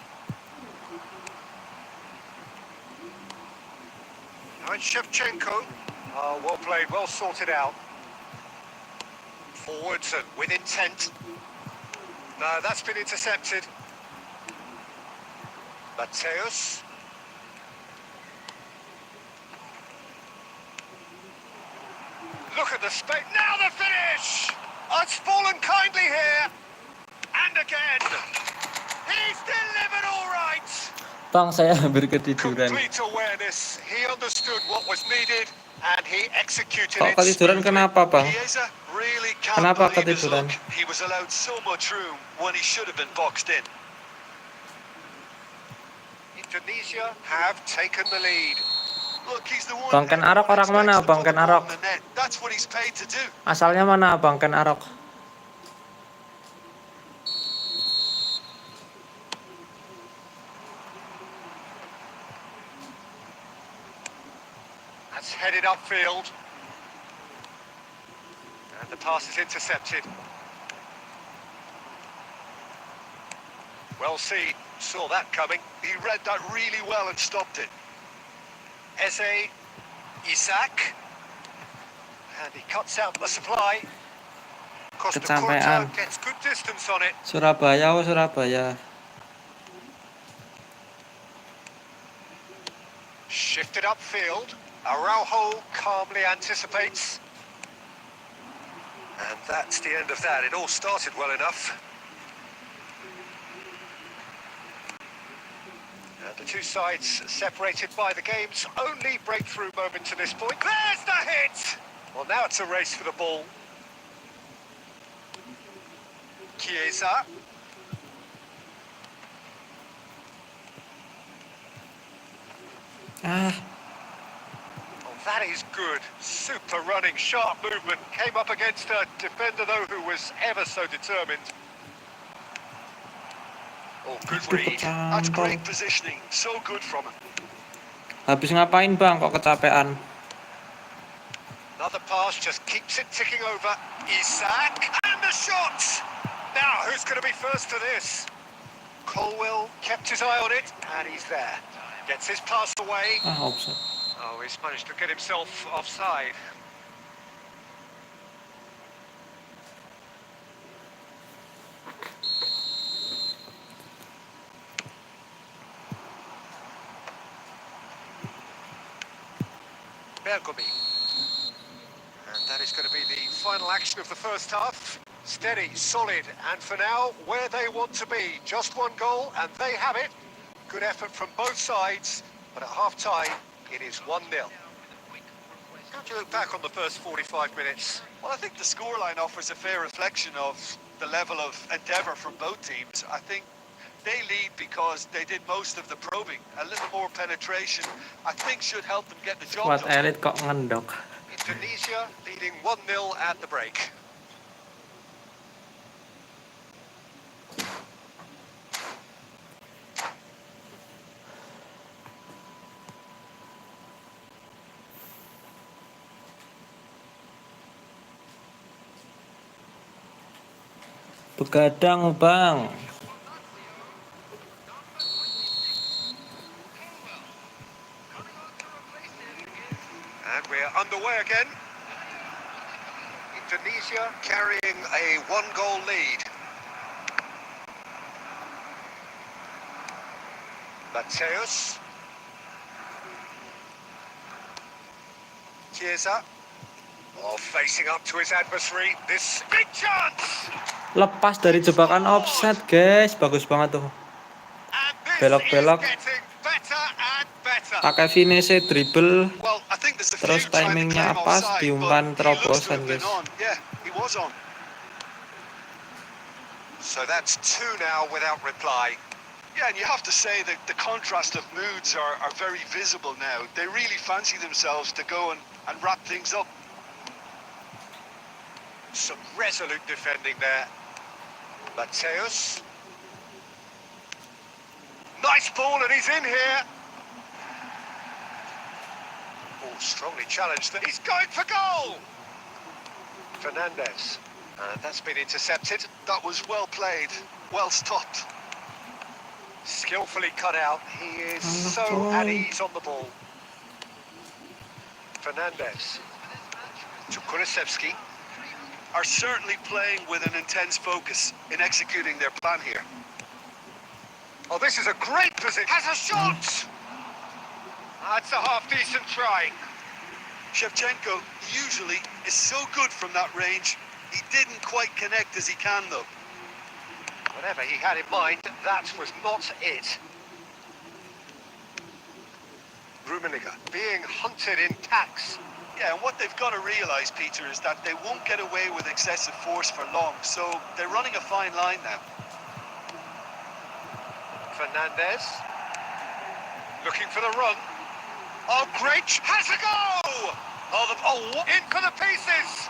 [SPEAKER 2] Now it's Shevchenko. Oh, well played, well sorted out. Forwards and with intent. No, that's been intercepted. Mateus. Look at the space. Now the finish! Oh, it's fallen kindly here. And again. He's delivered all right.
[SPEAKER 1] Bang, saya hampir ketiduran.
[SPEAKER 2] Complete awareness. He understood what was needed and he executed
[SPEAKER 1] Kok
[SPEAKER 2] it
[SPEAKER 1] ketiduran
[SPEAKER 2] smoothly.
[SPEAKER 1] kenapa, Bang?
[SPEAKER 3] Chiesa really can't
[SPEAKER 1] Kenapa
[SPEAKER 3] believe his
[SPEAKER 1] ketiduran?
[SPEAKER 3] luck. He was allowed so much room when he should have been boxed in.
[SPEAKER 2] Indonesia have taken the lead.
[SPEAKER 3] Look, he's the one
[SPEAKER 1] Bang Ken Arok orang
[SPEAKER 3] everyone
[SPEAKER 1] mana,
[SPEAKER 3] expects to
[SPEAKER 1] Bang
[SPEAKER 3] put
[SPEAKER 1] Ken
[SPEAKER 3] the ball
[SPEAKER 1] Arok?
[SPEAKER 3] in the net. That's what he's paid to do.
[SPEAKER 1] Asalnya mana Bang Ken Arok?
[SPEAKER 2] That's headed upfield. And the pass is intercepted. Well seen. Saw that coming.
[SPEAKER 3] He read that really well and stopped it.
[SPEAKER 2] Eze, Isak. And he cuts out the supply. Costa
[SPEAKER 1] Kecapean.
[SPEAKER 2] Curta gets good distance on it.
[SPEAKER 1] Surabaya, oh Surabaya.
[SPEAKER 2] Shifted upfield. Araujo calmly anticipates. And that's the end of that. It all started well enough. And the two sides separated by the game's only breakthrough moment to this point. There's the hit! Well, now it's a race for the ball. Chiesa.
[SPEAKER 1] Ah,
[SPEAKER 2] Oh, that is good. Super running, sharp movement. Came up against a defender, though, who was ever so determined. Oh, good
[SPEAKER 1] itu
[SPEAKER 2] read.
[SPEAKER 3] That's
[SPEAKER 1] kecantol.
[SPEAKER 3] great positioning. So good from him.
[SPEAKER 1] Habis ngapain Bang kok kecapean?
[SPEAKER 2] Another pass just keeps it ticking over. Isak and the shot! Now, who's going to be first to this? Colwell kept his eye on it, and he's there. Gets his pass away.
[SPEAKER 1] Ah, offside.
[SPEAKER 2] Oh, he's managed to get himself offside. Bergomi. And that is going to be the final action of the first half. Steady, solid, and for now, where they want to be. Just one goal, and they have it. Good effort from both sides, but at half-time, it is 1-0. How do you look back on the first 45 minutes?
[SPEAKER 3] Well, I think the scoreline offers a fair reflection of the level of endeavour from both teams. I think they lead because they did most of the probing. A little more penetration, I think, should help them get the job
[SPEAKER 1] Squad
[SPEAKER 3] done.
[SPEAKER 1] elit kok ngendok.
[SPEAKER 2] Indonesia leading 1-0 at the break.
[SPEAKER 1] Begadang bang.
[SPEAKER 2] And we're underway again. Indonesia carrying a one-goal lead. Mateus. Chiesa. Oh, facing up to his adversary. This big chance.
[SPEAKER 1] Lepas dari jebakan offset, guys. Bagus banget tuh.
[SPEAKER 2] And this
[SPEAKER 1] Belok-belok.
[SPEAKER 2] is getting better and better.
[SPEAKER 1] Pakai finish dribble.
[SPEAKER 3] Well, I think there's a
[SPEAKER 1] Terus
[SPEAKER 3] few trying to
[SPEAKER 1] timingnya
[SPEAKER 3] claim
[SPEAKER 1] pas,
[SPEAKER 3] offside, but
[SPEAKER 1] diumpan
[SPEAKER 3] he looks to
[SPEAKER 1] terobosan,
[SPEAKER 3] have been
[SPEAKER 1] guys.
[SPEAKER 3] on. Yeah, he was on.
[SPEAKER 2] So that's 2 now without reply.
[SPEAKER 3] Yeah, and you have to say that the contrast of moods are very visible now. They really fancy themselves to go and wrap things up.
[SPEAKER 2] Some resolute defending there. Mateus. Nice ball, and he's in here. Oh, strongly challenged that he's going for goal. Fernandez. That's been intercepted.
[SPEAKER 3] That was well played, well stopped.
[SPEAKER 2] Skillfully cut out. He is so at ease on the ball. Fernandez. To Kulisevski.
[SPEAKER 3] Are certainly playing with an intense focus in executing their plan here.
[SPEAKER 2] Oh, this is a great position. Has a shot! That's a half-decent try.
[SPEAKER 3] Shevchenko usually is so good from that range. He didn't quite connect as he can, though.
[SPEAKER 2] Whatever he had in mind, that was not it. Rummenigge being hunted in packs.
[SPEAKER 3] Yeah, and what they've got to realise, Peter, is that they won't get away with excessive force for long, so they're running a fine line now.
[SPEAKER 2] Fernandez. Looking for the run. Oh, great! Has a go! Oh, in for the pieces!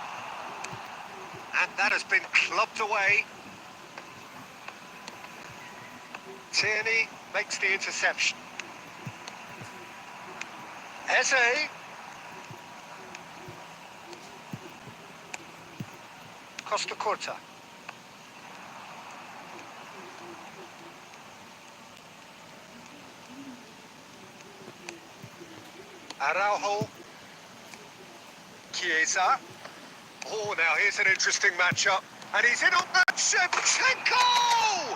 [SPEAKER 2] And that has been clubbed away. Tierney makes the interception. Eze. Costa Curta. Araujo. Chiesa. Oh, now here's an interesting matchup. And he's in on that.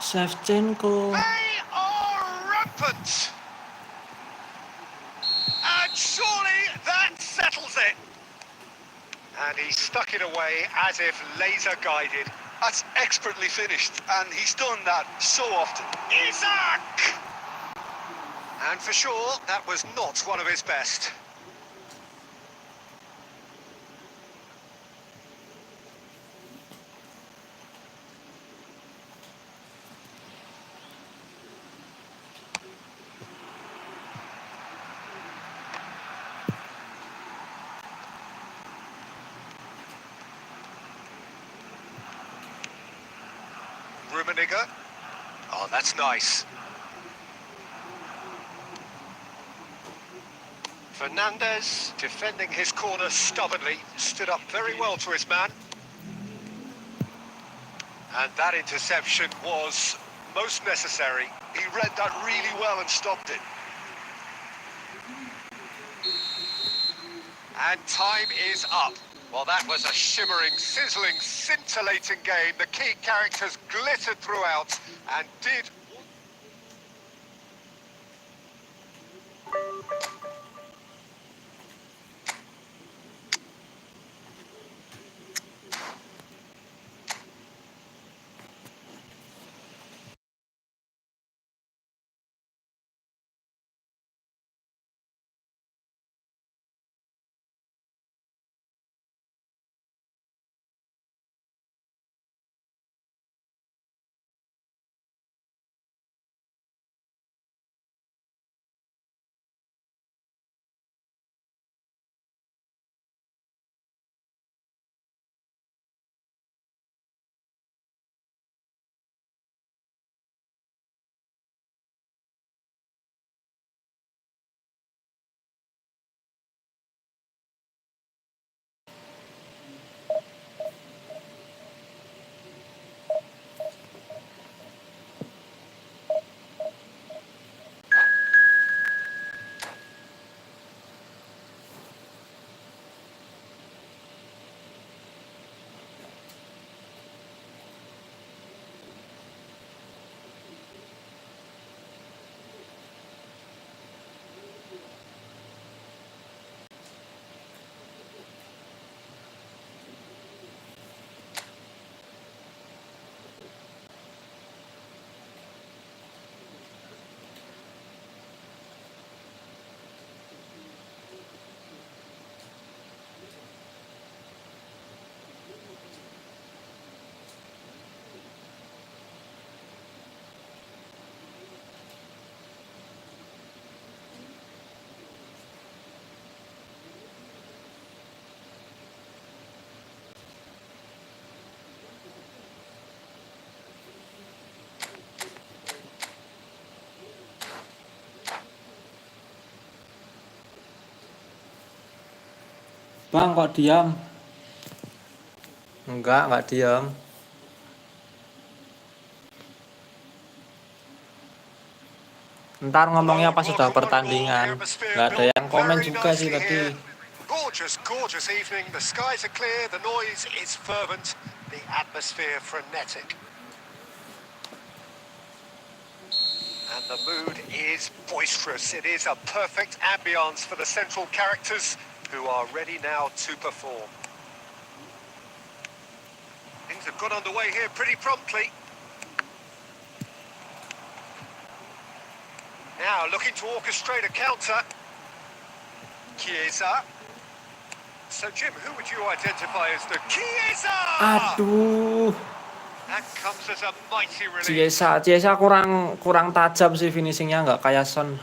[SPEAKER 2] Shevchenko! They are rampant! And surely that settles it. And he stuck it away as if laser guided.
[SPEAKER 3] That's expertly finished, and he's done that so often.
[SPEAKER 2] Isaac! And for sure, that was not one of his best. Rummenigge. Oh, that's nice. Fernandez, defending his corner stubbornly, stood up very well to his man. And that interception was most necessary.
[SPEAKER 3] He read that really well and stopped it.
[SPEAKER 2] And time is up. Well, that was a shimmering, sizzling, scintillating game. The key characters glittered throughout and did
[SPEAKER 1] Bang, kok diam? Enggak diam. Ntar ngomongnya pas sudah pertandingan. Nggak ada yang komen juga sih tadi.
[SPEAKER 2] Gorgeous evening. The skies are clear, the noise is fervent, the atmosphere frenetic. And the mood is boisterous. It is a perfect ambience for the central characters who are ready now to perform. Things have got underway here pretty promptly. Now looking to orchestrate a counter. Chiesa. So Jim, who would you identify as the Chiesa?
[SPEAKER 1] Aduh.
[SPEAKER 2] That comes as a mighty relief.
[SPEAKER 1] Chiesa kurang tajam sih finishingnya, nggak kayak Son.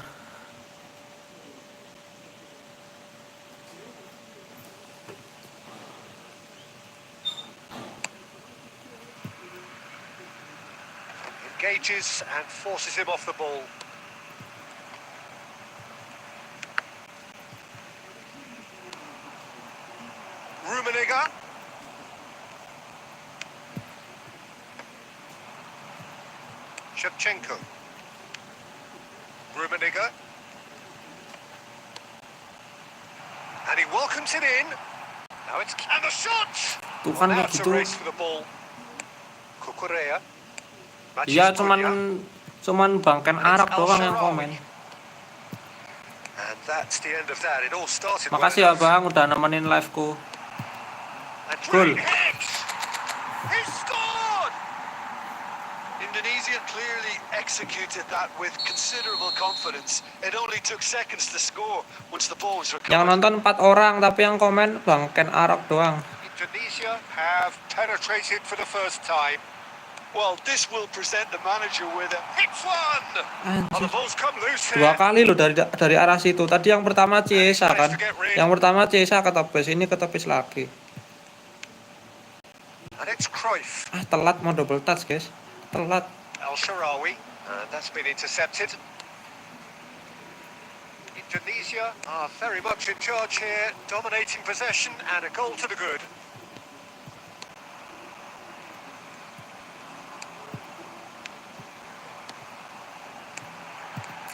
[SPEAKER 2] Engages and forces him off the ball. Rummenigge. Shevchenko. Rummenigge. And he welcomes it in. Now it's and the shot.
[SPEAKER 1] Tuh kan
[SPEAKER 2] Now
[SPEAKER 1] kayak
[SPEAKER 2] it's a
[SPEAKER 1] gitu.
[SPEAKER 2] race for the ball. Cucurella.
[SPEAKER 1] Iya, cuman Bangken Arak doang yang komen.
[SPEAKER 2] And that's the end of that. It all started.
[SPEAKER 1] Makasih ya Bang, udah nemenin live-ku. Gol.
[SPEAKER 2] He scored!
[SPEAKER 3] Indonesia clearly executed that with considerable confidence. It only took seconds to score once the ball was recovered.
[SPEAKER 1] Yang nonton 4 orang, tapi yang komen Bangken Arak doang.
[SPEAKER 2] Indonesia have penetrated for the first time.
[SPEAKER 3] Well, this will present the manager with a
[SPEAKER 2] hits one. Oh, the ball's come loose here.
[SPEAKER 1] 2 kali loh dari arah situ. Tadi yang pertama Chiesa kan. Yang pertama Chiesa ketepis, ini ketepis lagi.
[SPEAKER 2] And it's Cruyff.
[SPEAKER 1] Telat mau double touch, guys. Telat.
[SPEAKER 2] Al Sharawi. That's been intercepted. Indonesia are very much in charge here, dominating possession and a goal to the good.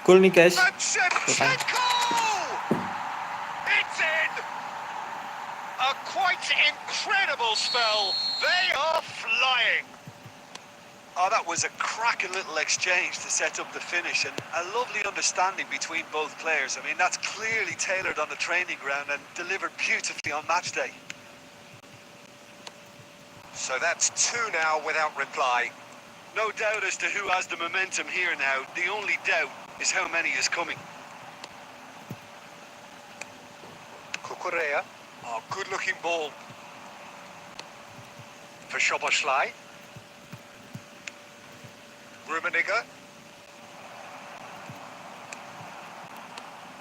[SPEAKER 1] Gol nih guys.
[SPEAKER 2] It's in! A quite incredible spell. They are flying.
[SPEAKER 3] Oh, that was a cracking little exchange to set up the finish and a lovely understanding between both players. I mean, that's clearly tailored on the training ground and delivered beautifully on match day.
[SPEAKER 2] So that's 2 now without reply.
[SPEAKER 3] No doubt as to who has the momentum here now. The only doubt is how many is coming.
[SPEAKER 2] Cucurella. Oh, good-looking ball. For Szoboszlai. Rummenigge.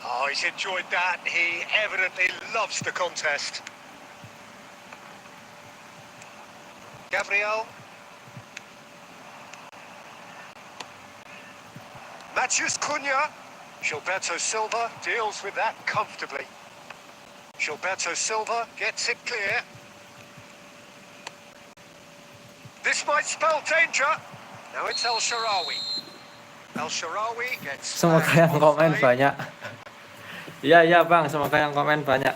[SPEAKER 2] Oh, he's enjoyed that. He evidently loves the contest. Gabriel. Matheus Cunha. Gilberto Silva deals with that comfortably. Gilberto Silva gets it clear. This might spell danger. Now it's El Sharawi. El Sharawi gets.
[SPEAKER 1] Semoga yang komen banyak. Iya Bang, semoga yang komen banyak.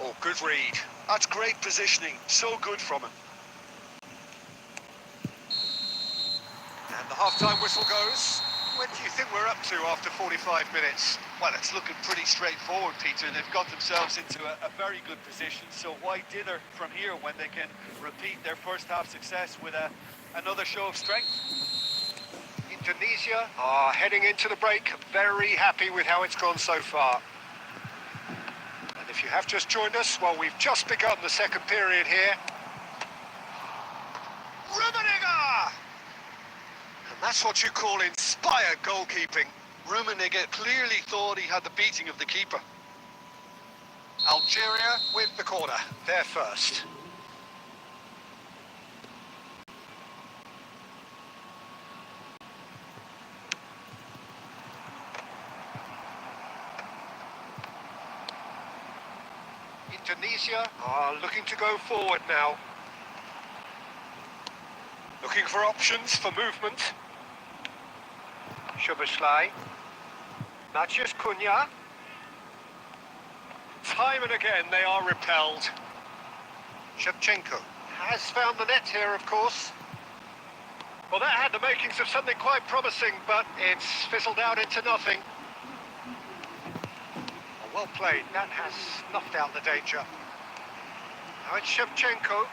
[SPEAKER 2] Oh, good read.
[SPEAKER 3] That's great positioning. So good from him.
[SPEAKER 2] And the half-time whistle goes. When do you think we're up to after 45 minutes?
[SPEAKER 3] Well, it's looking pretty straightforward, Peter. They've got themselves into a very good position. So why dither from here when they can repeat their first half success with another show of strength?
[SPEAKER 2] Indonesia are heading into the break very happy with how it's gone so far. And if you have just joined us, well, we've just begun the second period here. Rummenigge! And that's what you call inspired goalkeeping.
[SPEAKER 3] Rummenigge clearly thought he had the beating of the keeper.
[SPEAKER 2] Algeria with the corner. They're first. Indonesia are looking to go forward now. Looking for options for movement. Szoboszlai. Maciusz Cunha. Time and again they are repelled. Shevchenko has found the net here, of course. Well, that had the makings of something quite promising, but it's fizzled out into nothing. Well played. That has snuffed out the danger. Now it's Shevchenko.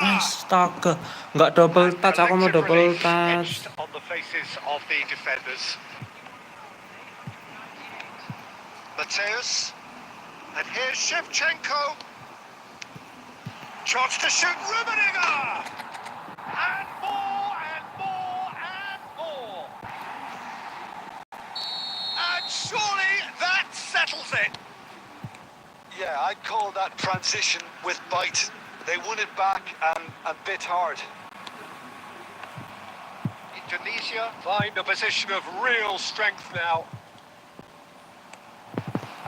[SPEAKER 1] Astaga, nggak double touch, aku mau double touch.
[SPEAKER 2] On the faces of the defenders. Mateus. And here's Shevchenko. Chance to shoot. Rummenigge! And more, and more, and more. And surely that settles it.
[SPEAKER 3] Yeah, I'd call that transition with bite. They won it back and bit hard.
[SPEAKER 2] Indonesia find a position of real strength now.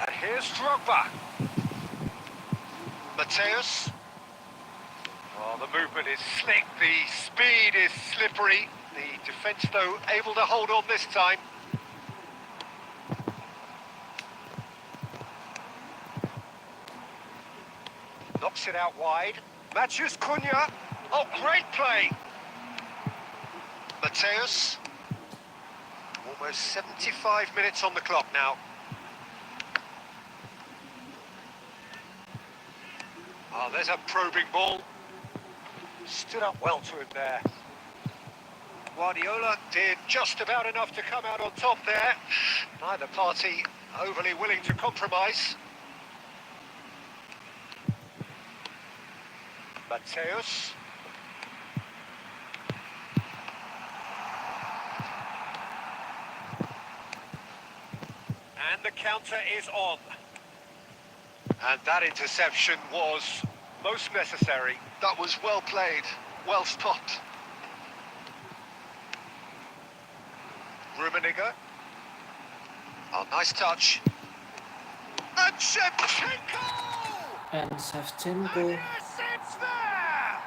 [SPEAKER 2] And here's Drogba. Mateus. Oh, the movement is slick, the speed is slippery. The defence, though, able to hold on this time. Knocks it out wide. Maciusz Cunha. Oh, great play. Mateus. Almost 75 minutes on the clock now. Oh, there's a probing ball. Stood up well to him there. Guardiola did just about enough to come out on top there. Neither party overly willing to compromise. Mateus. And the counter is on. And that interception was most necessary.
[SPEAKER 3] That was well played, well stopped.
[SPEAKER 2] Rummenigge. Oh, nice touch. And Shevchenko!
[SPEAKER 1] And Shevchenko.
[SPEAKER 2] Yes, it's there!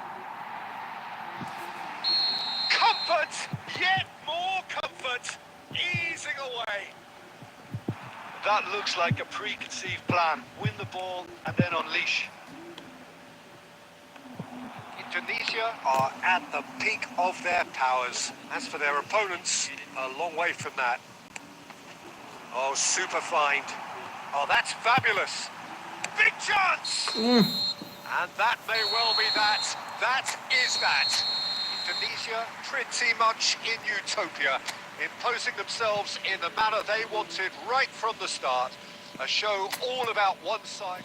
[SPEAKER 2] Comfort, yet more comfort, easing away.
[SPEAKER 3] That looks like a preconceived plan. Win the ball and then unleash.
[SPEAKER 2] Indonesia are at the peak of their powers. As for their opponents, a long way from that. Oh, super find. Oh, that's fabulous. Big chance! And that may well be that. That is that. Indonesia pretty much in utopia, imposing themselves in the manner they wanted right from the start. A show all about one side.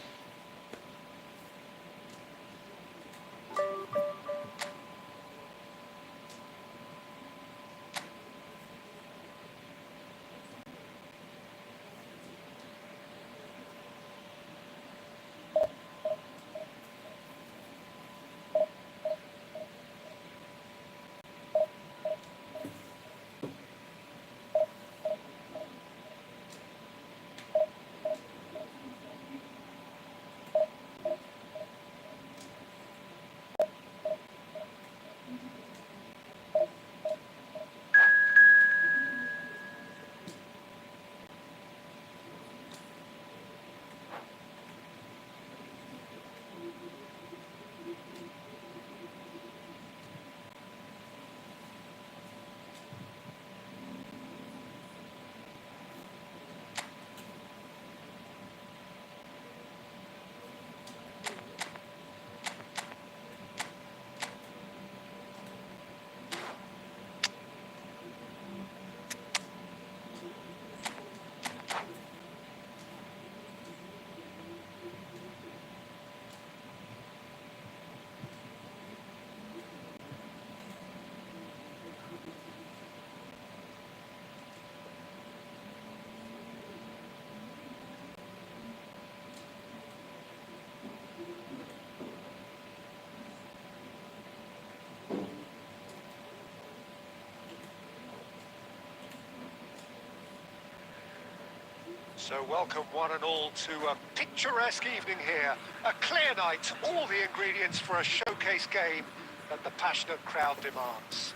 [SPEAKER 2] So welcome one and all to a picturesque evening here. A clear night, all the ingredients for a showcase game that the passionate crowd demands.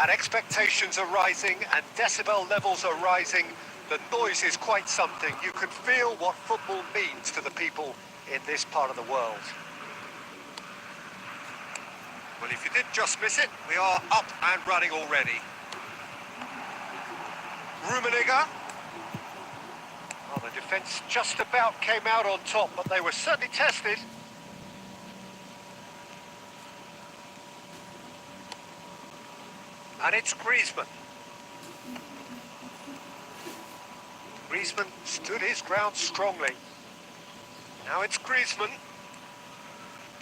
[SPEAKER 2] And expectations are rising and decibel levels are rising. The noise is quite something. You can feel what football means to the people in this part of the world. Well, if you did just miss it, we are up and running already. Rummenigge. Well, the defence just about came out on top, but they were certainly tested. And it's Griezmann. Griezmann stood his ground strongly. Now it's Griezmann.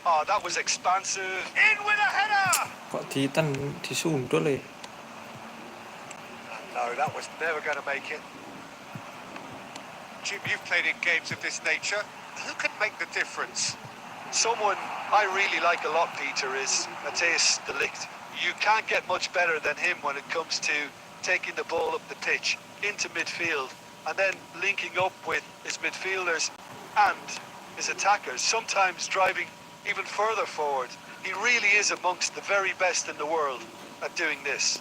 [SPEAKER 3] Oh, that was expansive.
[SPEAKER 2] In with a header!
[SPEAKER 1] Kok disundul ya?
[SPEAKER 2] No, that was never going to make it. Jim, you've played in games of this nature. Who can make the difference?
[SPEAKER 3] Someone I really like a lot, Peter, is Matthijs de Ligt. You can't get much better than him when it comes to taking the ball up the pitch into midfield and then linking up with his midfielders and his attackers, sometimes driving even further forward. He really is amongst the very best in the world at doing this.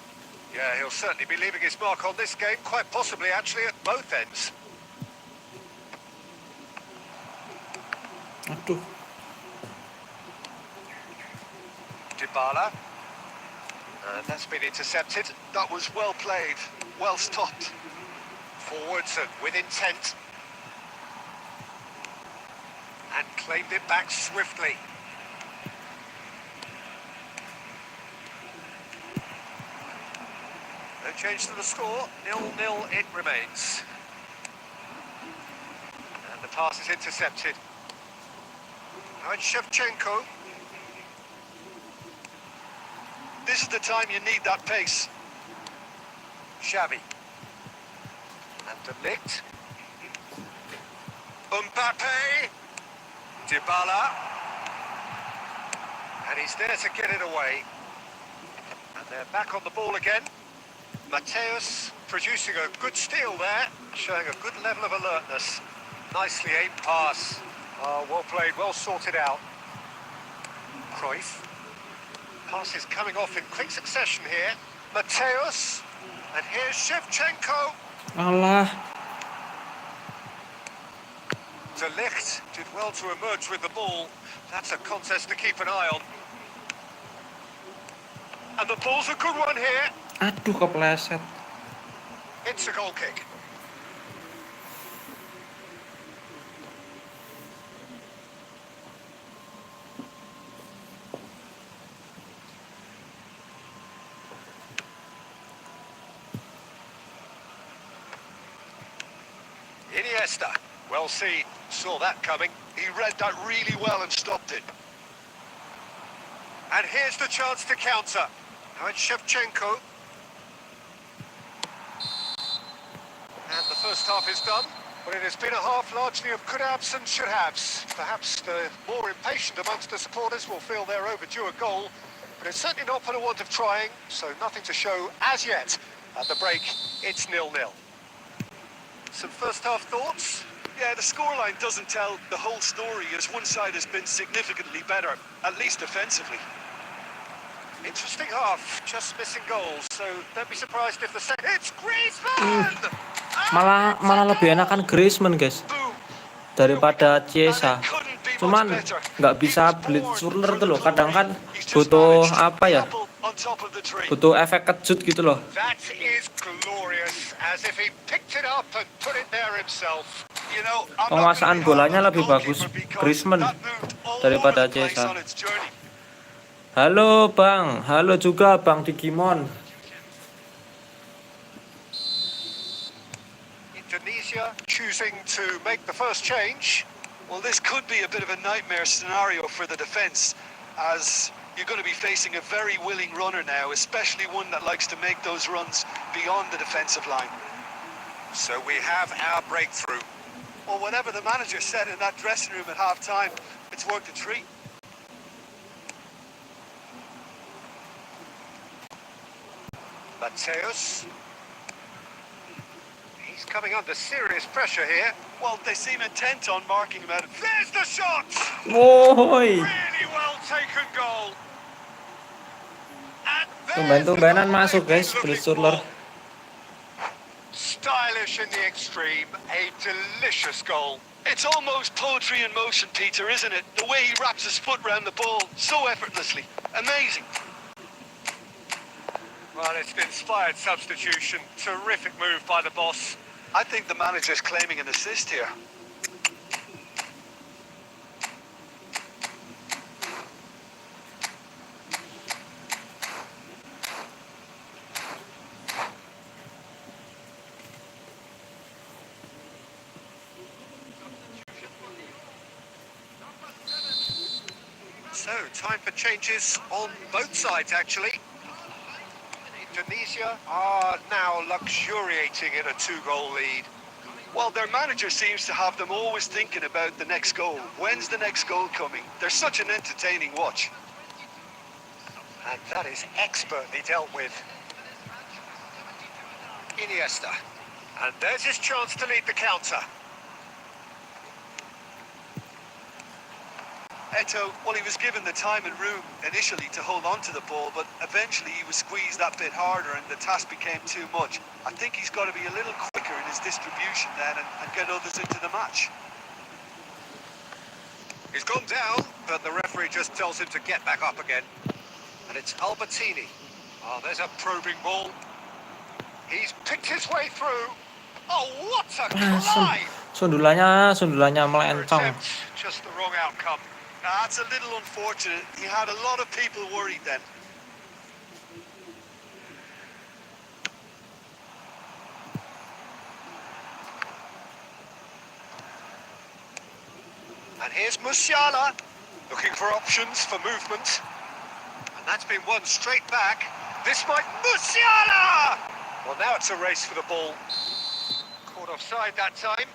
[SPEAKER 2] Yeah, he'll certainly be leaving his mark on this game, quite possibly actually at both ends.
[SPEAKER 1] Aduh.
[SPEAKER 2] Dybala. And that's been intercepted.
[SPEAKER 3] That was well played, well stopped.
[SPEAKER 2] Forwards and with intent. And claimed it back swiftly. No change to the score. 0-0 it remains. And the pass is intercepted. Now it's Shevchenko.
[SPEAKER 3] This is the time you need that pace.
[SPEAKER 2] Xavi. And De Ligt. Mbappe. Dybala. And he's there to get it away. And they're back on the ball again. Matthäus producing a good steal there, showing a good level of alertness. Nicely aimed pass. Well played, well sorted out. Cruyff. Pass is coming off in quick succession here. Matthäus. And here's Shevchenko.
[SPEAKER 1] Alah.
[SPEAKER 2] De Ligt did well to emerge with the ball. That's a contest to keep an eye on. And the ball's a good one here.
[SPEAKER 1] Aduh, kepleset.
[SPEAKER 2] It's a goal kick. Iniesta. Well seen. Saw that coming.
[SPEAKER 3] He read that really well and stopped it.
[SPEAKER 2] And here's the chance to counter. Now it's Shevchenko. And the first half is done. But it has been a half largely of could-haves and should-haves. Perhaps the more impatient amongst the supporters will feel they're overdue a goal. But it's certainly not for the want of trying, so nothing to show as yet. At the break, it's 0-0. Some first-half thoughts?
[SPEAKER 3] Yeah, the scoreline doesn't tell the whole story, as one side has been significantly better, at least defensively.
[SPEAKER 2] Interesting half, just missing goals, so don't be surprised if the second... It's Griezmann!
[SPEAKER 1] Malah lebih enakan Griezmann, guys, daripada Chiesa. Cuman nggak bisa blitzurler tuh loh. Kadang kan butuh apa ya? Butuh efek kejut gitu loh.
[SPEAKER 2] That is glorious, as if he picked it up and put it there himself. You know,
[SPEAKER 1] Penguasaan bolanya lebih bagus Griezmann daripada Chiesa. Halo Bang, halo juga Bang Digimon.
[SPEAKER 2] Indonesia choosing to make the first change.
[SPEAKER 3] Well, this could be a bit of a nightmare scenario for the defence, as you're going to be facing a very willing runner now, especially one that likes to make those runs beyond the defensive line.
[SPEAKER 2] So we have our breakthrough.
[SPEAKER 3] Well, whatever the manager said in that dressing room at half-time, it's worked a treat.
[SPEAKER 2] Matthäus. coming under serious pressure here.
[SPEAKER 3] Well, they seem intent on marking him out of...
[SPEAKER 2] There's the shot!
[SPEAKER 1] Woi.
[SPEAKER 2] Really well taken goal. And there's the
[SPEAKER 1] Tumben-tumbenan
[SPEAKER 2] goal
[SPEAKER 1] masuk
[SPEAKER 2] they've been
[SPEAKER 1] guys,
[SPEAKER 2] looking
[SPEAKER 1] Blitzurler.
[SPEAKER 2] for. Stylish in the extreme, a delicious goal.
[SPEAKER 3] It's almost poetry in motion, Peter, isn't it? The way he wraps his foot round the ball so effortlessly. Amazing.
[SPEAKER 2] Well, it's an inspired substitution. Terrific move by the boss.
[SPEAKER 3] I think the manager's claiming an assist here.
[SPEAKER 2] So, time for changes on both sides, actually. Indonesia are now luxuriating in a 2-goal lead.
[SPEAKER 3] Well, their manager seems to have them always thinking about the next goal. When's the next goal coming? They're such an entertaining watch.
[SPEAKER 2] And that is expertly dealt with. Iniesta. And there's his chance to lead the counter.
[SPEAKER 3] Eto, well, he was given the time and room initially to hold on to the ball, but eventually he was squeezed that bit harder and the task became too much. I think he's got to be a little quicker in his distribution then and get others into the match.
[SPEAKER 2] He's gone down, but the referee just tells him to get back up again. And it's Albertini. Oh, there's a probing ball. He's picked his way through. Oh, what a climb!
[SPEAKER 1] Sundulannya melencong.
[SPEAKER 2] Attempt, just the wrong outcome.
[SPEAKER 3] That's a little unfortunate. He had a lot of people worried then.
[SPEAKER 2] And here's Musiala, looking for options for movement. And that's been won straight back. This might... Musiala! Well, now it's a race for the ball. Caught offside that time.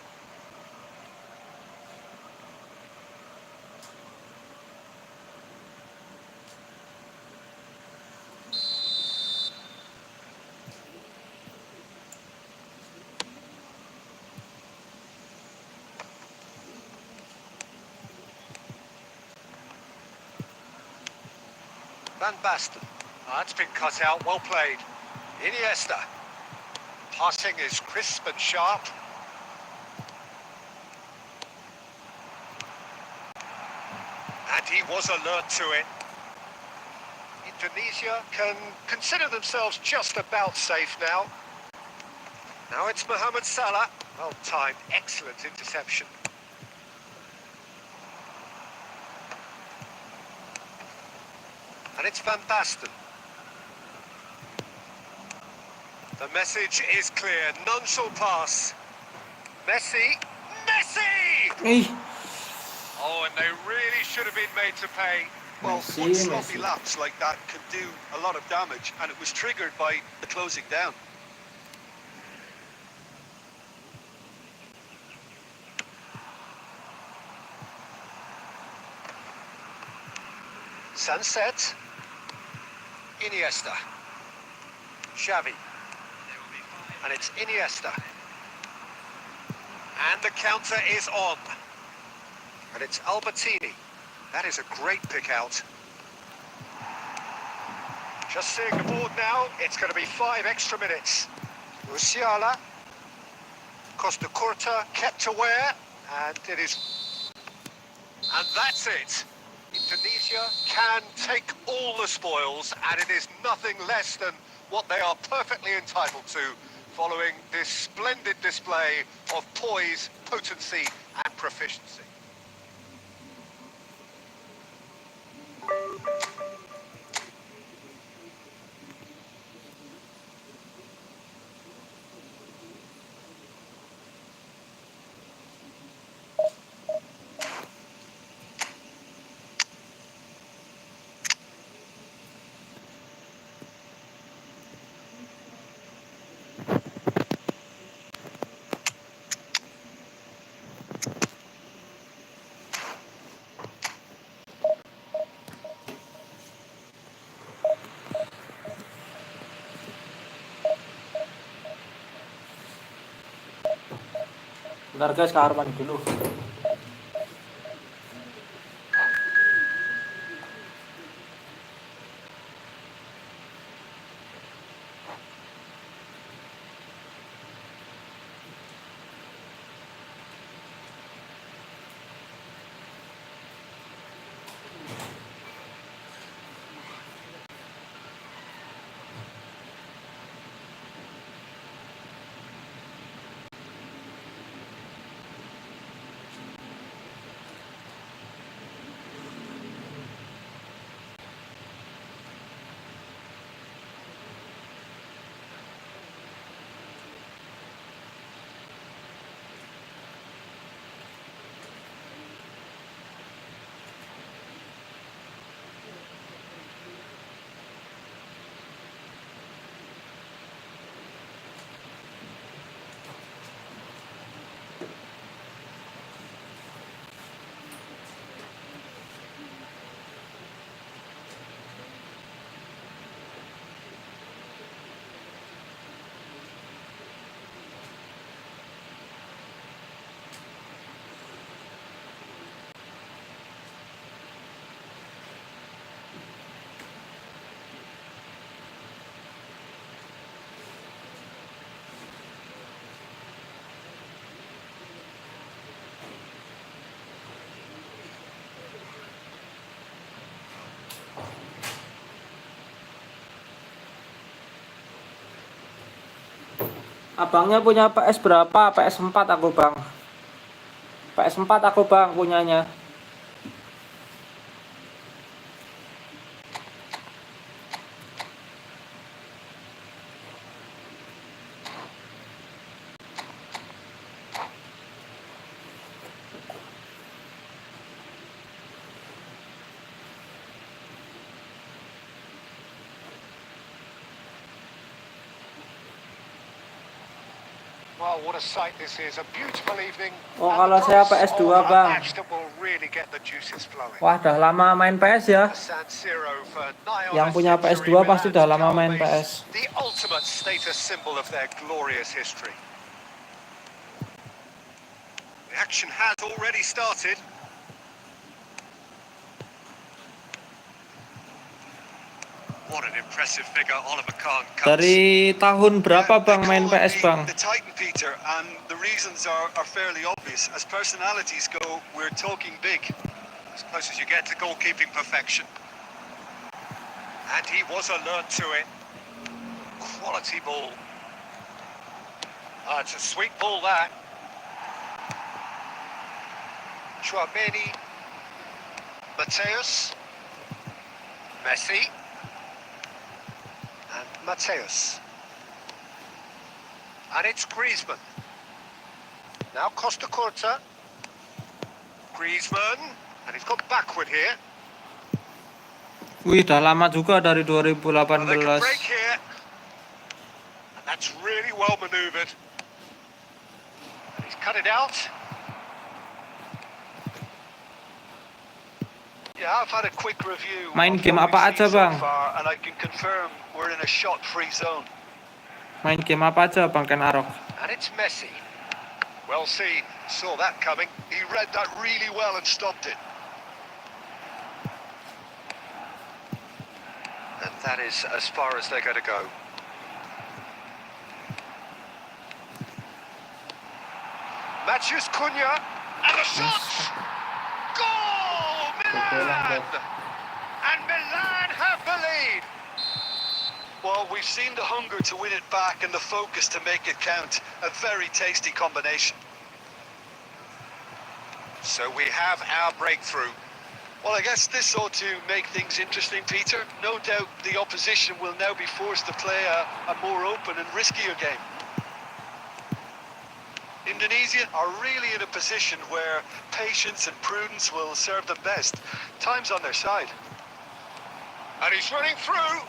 [SPEAKER 2] Van Basten. That's been cut out, well played. Iniesta. Passing is crisp and sharp. And he was alert to it. Indonesia can consider themselves just about safe now. Now it's Mohamed Salah. Well timed, excellent interception. And it's Van Basten. The message is clear. None shall pass. Messi. Messi! Oh, and they really should have been made to pay.
[SPEAKER 3] Well, one sloppy lapse like that can do a lot of damage, and it was triggered by the closing down.
[SPEAKER 2] Sunset. Iniesta. Xavi. And it's Iniesta. And the counter is on. And it's Albertini. That is a great pick out. Just seeing the board now, it's going to be 5 extra minutes. Musiala. Costa Curta kept aware. And it is... And that's it. Indonesia can take all the spoils, and it is nothing less than what they are perfectly entitled to, following this splendid display of poise, potency, and proficiency.
[SPEAKER 1] Bentar guys, kamar mandi dulu. Abangnya punya PS berapa? PS4 aku bang. PS4 aku bang punyanya.
[SPEAKER 2] Well, what a sight this is. A beautiful evening.
[SPEAKER 1] Oh, kalau saya PS2 bang. Wah, udah lama main PS ya. Yang punya PS2 pasti udah lama main PS.
[SPEAKER 2] The ultimate status symbol of their glorious history. The action has already started. What an impressive figure Oliver Kahn comes.
[SPEAKER 1] Dari tahun berapa bang main PS bang?
[SPEAKER 3] The Titan, Peter, and the reasons are fairly obvious. As personalities go, we're talking big.
[SPEAKER 2] As close as you get to goalkeeping perfection. And he was alert to it. Quality ball. It's a sweet ball that. Chouameni. Mateus. Messi. And Mateus. And it's Griezmann. Now Costa Curta. Griezmann. And he's got backward here.
[SPEAKER 1] Wih, udah lama juga dari 2018.
[SPEAKER 2] Well, they can break here. And that's really well manoeuvred. And he's cut it out.
[SPEAKER 3] Yeah, I've had a quick review.
[SPEAKER 1] Main game apa aja bang?
[SPEAKER 3] And I can confirm we're in a shot-free zone.
[SPEAKER 1] Main game apa aja bang Ken Arok?
[SPEAKER 2] And it's Messi. Well seen. Saw that coming.
[SPEAKER 3] He read that really well and stopped it.
[SPEAKER 2] And that is as far as they're going to go. Matheus Cunha. And the shot! Goal! Milan! And Milan have the lead.
[SPEAKER 3] Well, we've seen the hunger to win it back and the focus to make it count. A very tasty combination.
[SPEAKER 2] So we have our breakthrough.
[SPEAKER 3] Well, I guess this ought to make things interesting, Peter. No doubt the opposition will now be forced to play a more open and riskier game. Indonesia are really in a position where patience and prudence will serve them best. Time's on their side.
[SPEAKER 2] And he's running through.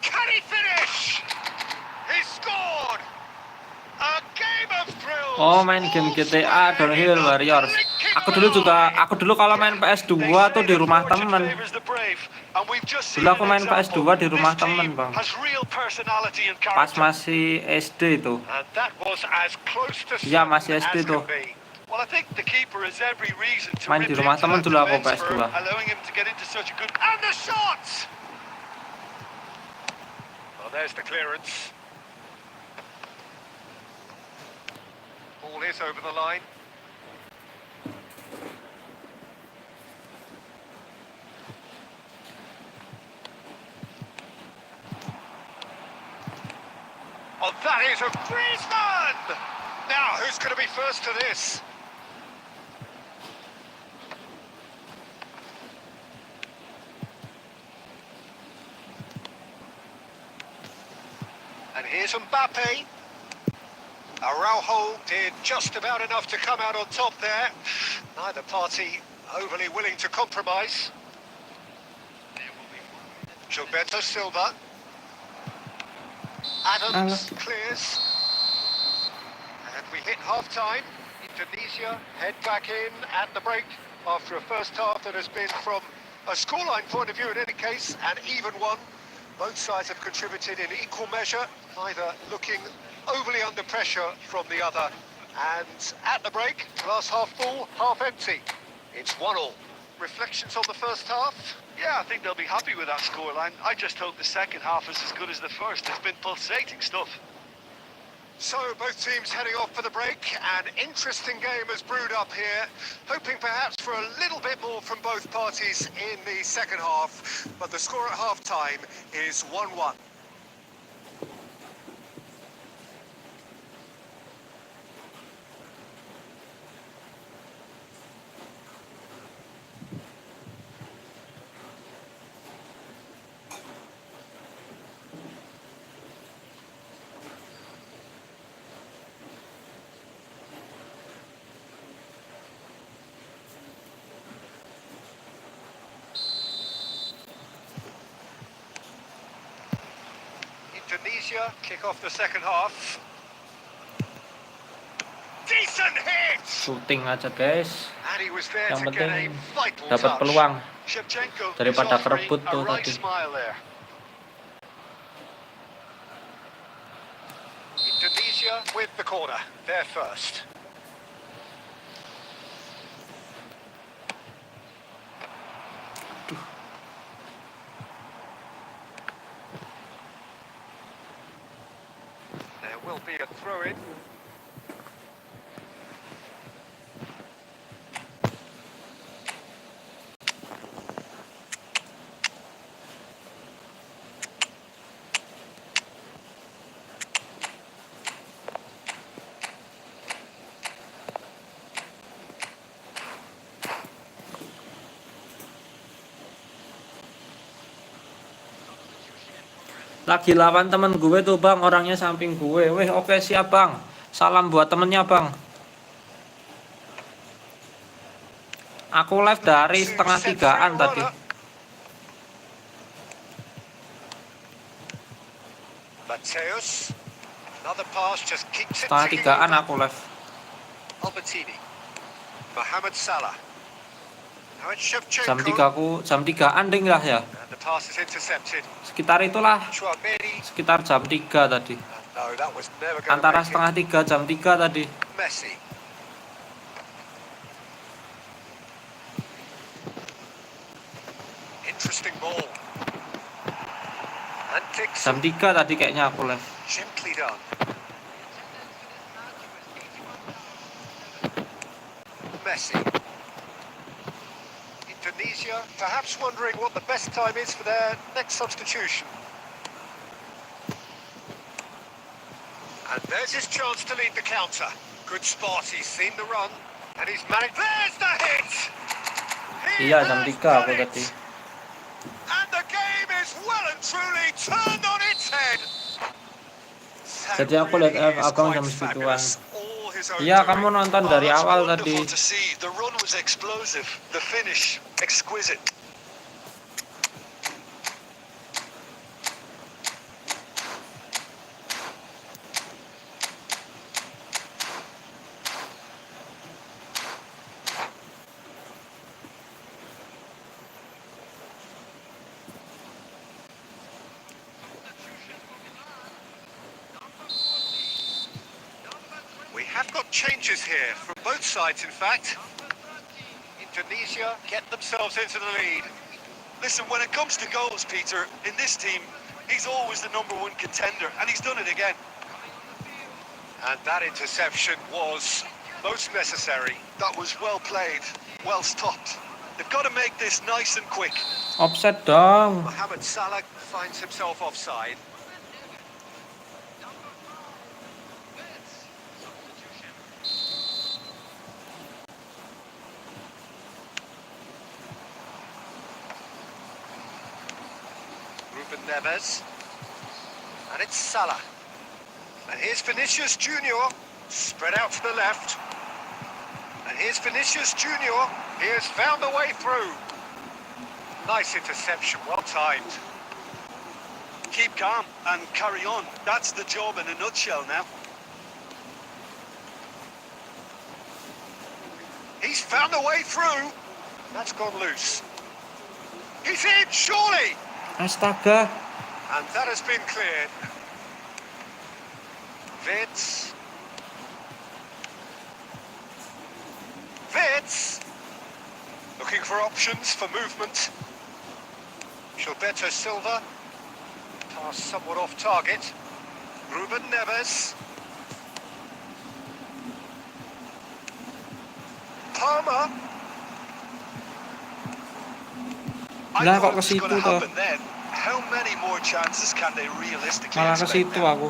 [SPEAKER 2] Can he finish? He scored. A game of thrills.
[SPEAKER 1] Oh, main game GTA Downhill Warriors. Aku dulu kalau main PS2 tuh di rumah temen. Dulu aku main PS2 di rumah temen, Bang. Pas masih SD itu. Iya, masih SD tuh.
[SPEAKER 3] Well, I think the keeper has every reason to
[SPEAKER 1] Main di rumah temen dulu aku PS2.
[SPEAKER 3] allowing him to get into such a good and the shot. Well, there's the clearance. Ball is over the line. Oh, that is a Griezmann! Now, who's going to be first to this? And here's Mbappe. Araujo did just about enough to come out on top there. Neither party overly willing to compromise. Gilberto Silva. Adams clears. And we hit half-time. Indonesia head back in at the break after a first half that has been, from a scoreline point of view in any case, an even one. Both sides have contributed in equal measure, neither looking overly under pressure from the other. And at the break, glass half full, half empty. It's 1-1. Reflections on the first half?
[SPEAKER 4] Yeah, I think they'll be happy with that scoreline. I just hope the second half is as good as the first. It's been pulsating stuff.
[SPEAKER 3] So both teams heading off for the break. An interesting game has brewed up here, hoping perhaps for a little bit more from both parties in the second half. But the score at half-time is 1-1. Indonesia kick off the second half. Decent hit!
[SPEAKER 1] Shooting aja, guys.
[SPEAKER 3] And he was there
[SPEAKER 1] Yang
[SPEAKER 3] to get a
[SPEAKER 1] penting
[SPEAKER 3] vital
[SPEAKER 1] dapat
[SPEAKER 3] touch.
[SPEAKER 1] peluang
[SPEAKER 3] Shevchenko is
[SPEAKER 1] daripada
[SPEAKER 3] offering
[SPEAKER 1] kerebut
[SPEAKER 3] a
[SPEAKER 1] tuh
[SPEAKER 3] right
[SPEAKER 1] tadi.
[SPEAKER 3] smile there. Indonesia with the corner. They're first. There will be a throw-in.
[SPEAKER 1] Lagi lawan temen gue tuh, Bang, orangnya samping gue. Weh, oke, siap, Bang. Salam buat temennya, Bang. Aku live dari setengah 3-an tadi.
[SPEAKER 3] Mateus. Another pass just keeps it
[SPEAKER 1] Setengah
[SPEAKER 3] ticking
[SPEAKER 1] 3-an
[SPEAKER 3] over.
[SPEAKER 1] aku live.
[SPEAKER 3] Albertini. Mohamed Salah. Now it's Shevchenko.
[SPEAKER 1] Jam 3-an ding lah ya.
[SPEAKER 3] And the pass is intercepted.
[SPEAKER 1] Sekitar itulah.
[SPEAKER 3] Chouameni.
[SPEAKER 1] Sekitar jam 3 tadi.
[SPEAKER 3] No, that was never going to
[SPEAKER 1] Antara
[SPEAKER 3] make
[SPEAKER 1] setengah 3 jam 3 tadi.
[SPEAKER 3] it. Messi. Interesting ball. And
[SPEAKER 1] Jam 3 tadi kayaknya aku live.
[SPEAKER 3] gently done. Messi. Indonesia perhaps wondering what the best time is for their next substitution. And there's his chance to lead the counter. Good spot, he's seen the run and he's managed. There's the hit!
[SPEAKER 1] Iya, jam 3 aku tadi.
[SPEAKER 3] And the game is well and truly turned on its head.
[SPEAKER 1] Jadi aku lihat abang jam segituan. Iya, kamu nonton dari awal tadi.
[SPEAKER 4] The run was explosive, the finish exquisite.
[SPEAKER 2] changes here from both sides, in fact. Indonesia get themselves into the lead.
[SPEAKER 3] Listen, when it comes to goals, Peter, in this team, he's always the #1 contender, and he's done it again.
[SPEAKER 2] And that interception was most necessary.
[SPEAKER 3] That was well played, well stopped. They've got to make this nice and quick.
[SPEAKER 1] Offset dong.
[SPEAKER 2] Mohamed Salah finds himself offside. Ruben Neves. And it's Salah. And here's Vinicius Junior, spread out to the left. And here's Vinicius Junior. He has found a way through. Nice interception, well timed.
[SPEAKER 3] Keep calm and carry on. That's the job in a nutshell now.
[SPEAKER 2] He's found a way through. That's gone loose. He's in, surely.
[SPEAKER 1] Astaga.
[SPEAKER 2] And that has been cleared. Vitz. Looking for options for movement. Gilberto Silva. Pass somewhat off target. Ruben Neves.
[SPEAKER 3] I
[SPEAKER 1] Lah,
[SPEAKER 3] thought
[SPEAKER 1] kok
[SPEAKER 3] it was
[SPEAKER 1] ke situ
[SPEAKER 3] going to
[SPEAKER 1] toh?
[SPEAKER 3] happen then. How many more chances can they realistically
[SPEAKER 1] Malah ke
[SPEAKER 3] expect
[SPEAKER 1] situ
[SPEAKER 3] now?
[SPEAKER 1] aku.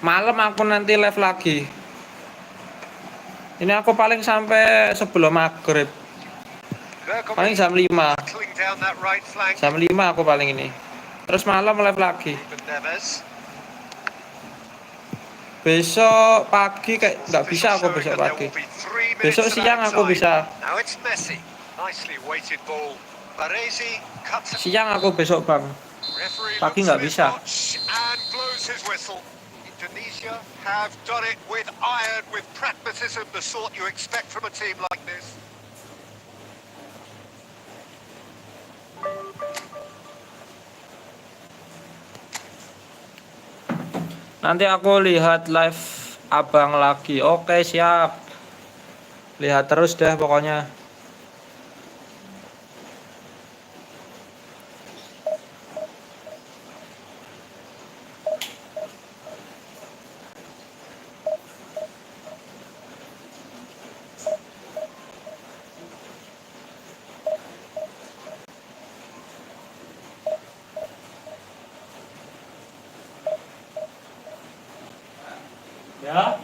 [SPEAKER 1] Malam aku nanti live lagi. Ini aku paling sampai sebelum maghrib. Paling jam 5. Jam 5 aku paling ini. Terus malam live lagi. Besok pagi kayak nggak bisa aku besok pagi. Besok siang aku bisa. Siang aku besok bang. Pagi nggak bisa.
[SPEAKER 2] Indonesia have done it with iron, with pragmatism, the sort you expect from a team like this.
[SPEAKER 1] Nanti aku lihat live abang lagi. Oke siap. Lihat terus deh pokoknya. Ya.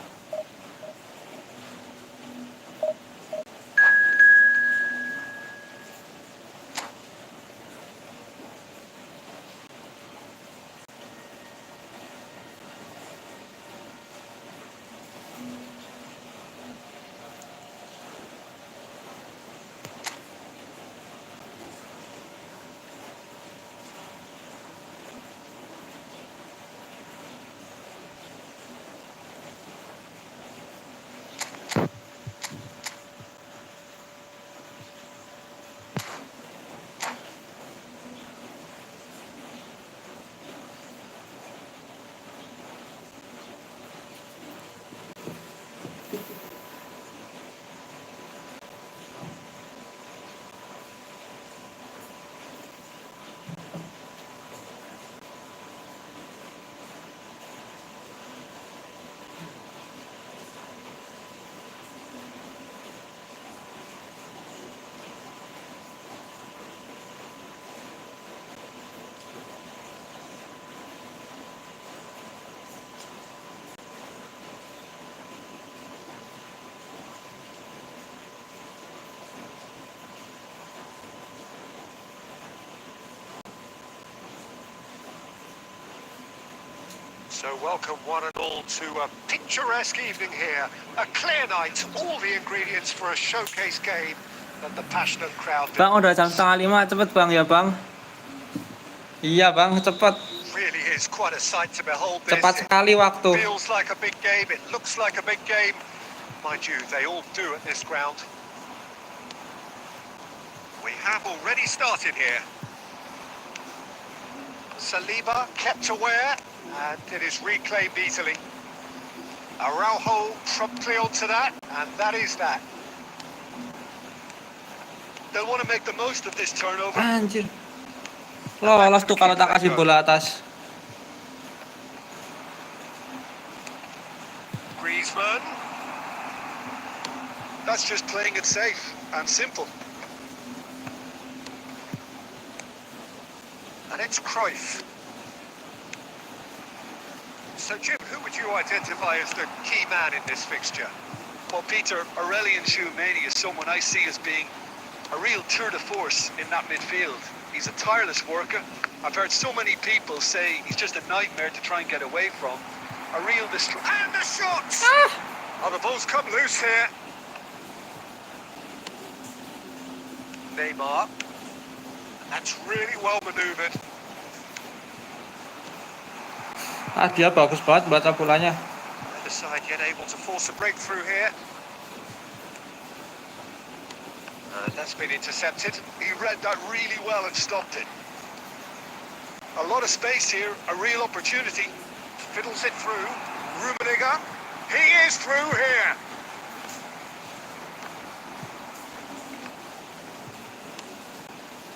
[SPEAKER 2] So welcome one and all to a picturesque evening here. A clear night, all the ingredients for a showcase game that the passionate crowd.
[SPEAKER 1] Bang udah jam 4:30 cepet bang ya bang. Iya bang cepet.
[SPEAKER 2] Really is quite a sight to behold this.
[SPEAKER 1] Cepat sekali waktu.
[SPEAKER 2] Feels like a big game, it looks like a big game. Mind you, they all do at this ground. We have already started here. Saliba kept aware. And it is reclaimed easily. Araujo promptly onto that, and that is that.
[SPEAKER 3] They'll want to make the most of this turnover.
[SPEAKER 1] Anjir. Lolos tuh kalau tak kasih bola atas.
[SPEAKER 2] Griezmann.
[SPEAKER 3] That's just playing it safe and simple.
[SPEAKER 2] And it's Cruyff. So Jim, who would you identify as the key man in this fixture?
[SPEAKER 3] Well, Peter, Aurelien Tchouameni is someone I see as being a real tour de force in that midfield. He's a tireless worker. I've heard so many people say he's just a nightmare to try and get away from. A real
[SPEAKER 2] And the shot! Oh, the ball's come loose here. Neymar. That's really well manoeuvred.
[SPEAKER 1] Dia bagus banget baca bolanya.
[SPEAKER 2] Neither side yet able to force a breakthrough here. That's been intercepted.
[SPEAKER 3] He read that really well and stopped it. A lot of space here, a real opportunity.
[SPEAKER 2] Fiddles it through. Rummenigge. He is through here.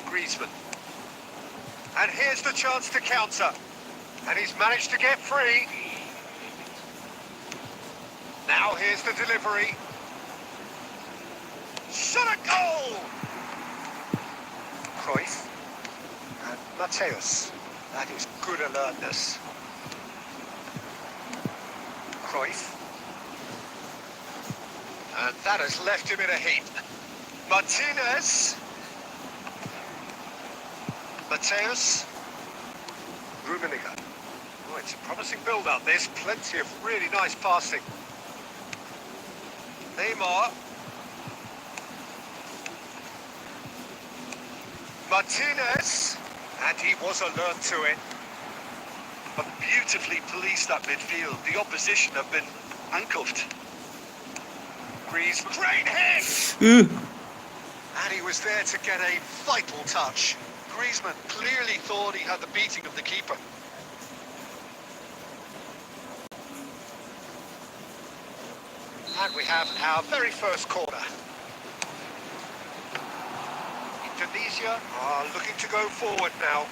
[SPEAKER 2] Griezmann. And here's the chance to counter. And he's managed to get free. Now here's the delivery. Shot a goal! Cruyff. And Mateus. That is good alertness. Cruyff. And that has left him in a heap. Martinez. Mateus. Rummenigge. Oh, it's a promising build-up. There's plenty of really nice passing. Neymar. Martinez. And he was alert to it.
[SPEAKER 3] But beautifully policed that midfield. The opposition have been handcuffed.
[SPEAKER 2] Griezmann. Great hit! And he was there to get a vital touch.
[SPEAKER 3] Griezmann clearly thought he had the beating of the keeper.
[SPEAKER 2] And we have our very first corner. Indonesia are looking to go forward now.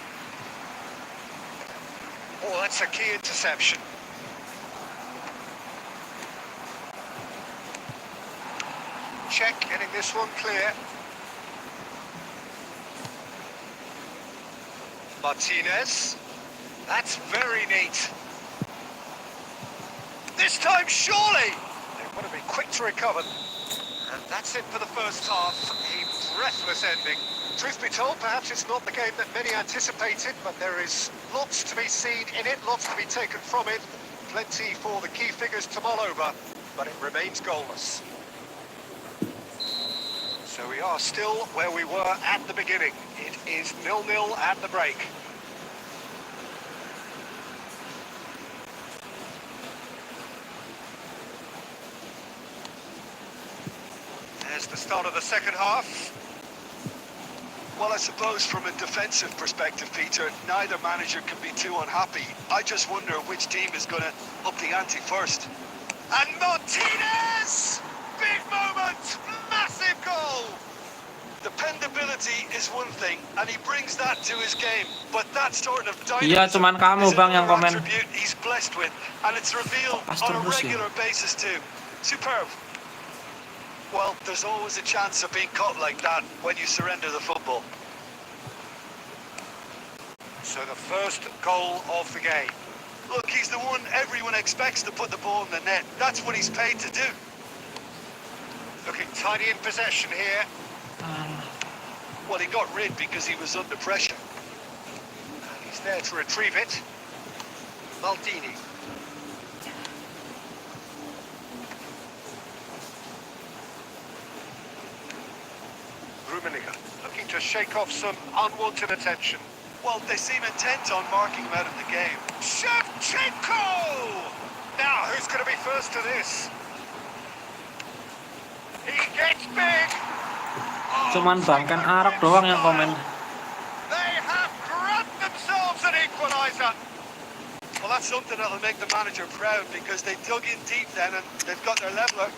[SPEAKER 2] Oh, that's a key interception. Czech getting this one clear. Martinez. That's very neat. This time, surely! They've got to be quick to recover. And that's it for the first half. A breathless ending. Truth be told, perhaps it's not the game that many anticipated, but there is lots to be seen in it, lots to be taken from it. Plenty for the key figures to mull over, but it remains goalless. So we are still where we were at the beginning. It is 0-0 at the break. There's the start of the second half.
[SPEAKER 3] Well, I suppose from a defensive perspective, Peter, neither manager can be too unhappy. I just wonder which team is going to up the ante first.
[SPEAKER 2] And Martinez! Big moment! Massive goal!
[SPEAKER 3] Dependability is one thing, and he brings that to his game. But that sort of dynamism
[SPEAKER 1] Iya, cuman kamu
[SPEAKER 3] is
[SPEAKER 1] Bang yang
[SPEAKER 3] another
[SPEAKER 1] komen.
[SPEAKER 3] attribute he's blessed with, and it's revealed on a regular basis too. Superb. Well, there's always a chance of being caught like that when you surrender the football.
[SPEAKER 2] So the first goal of the game.
[SPEAKER 3] Look, he's the one everyone expects to put the ball in the net. That's what he's paid to do.
[SPEAKER 2] Looking tidy in possession here.
[SPEAKER 3] Well, he got rid because he was under pressure.
[SPEAKER 2] And he's there to retrieve it. Maldini. Rummenigge looking to shake off some unwanted attention.
[SPEAKER 3] Well, they seem intent on marking him out of the game.
[SPEAKER 2] Shevchenko! Now, who's going to be first to this? He gets big!
[SPEAKER 1] Cuman Bangkan Arab doang yang komen.
[SPEAKER 2] They have grabbed themselves an equaliser. Well,
[SPEAKER 3] That's something that'll make the manager proud because they dug in deep then and they've got their leveller.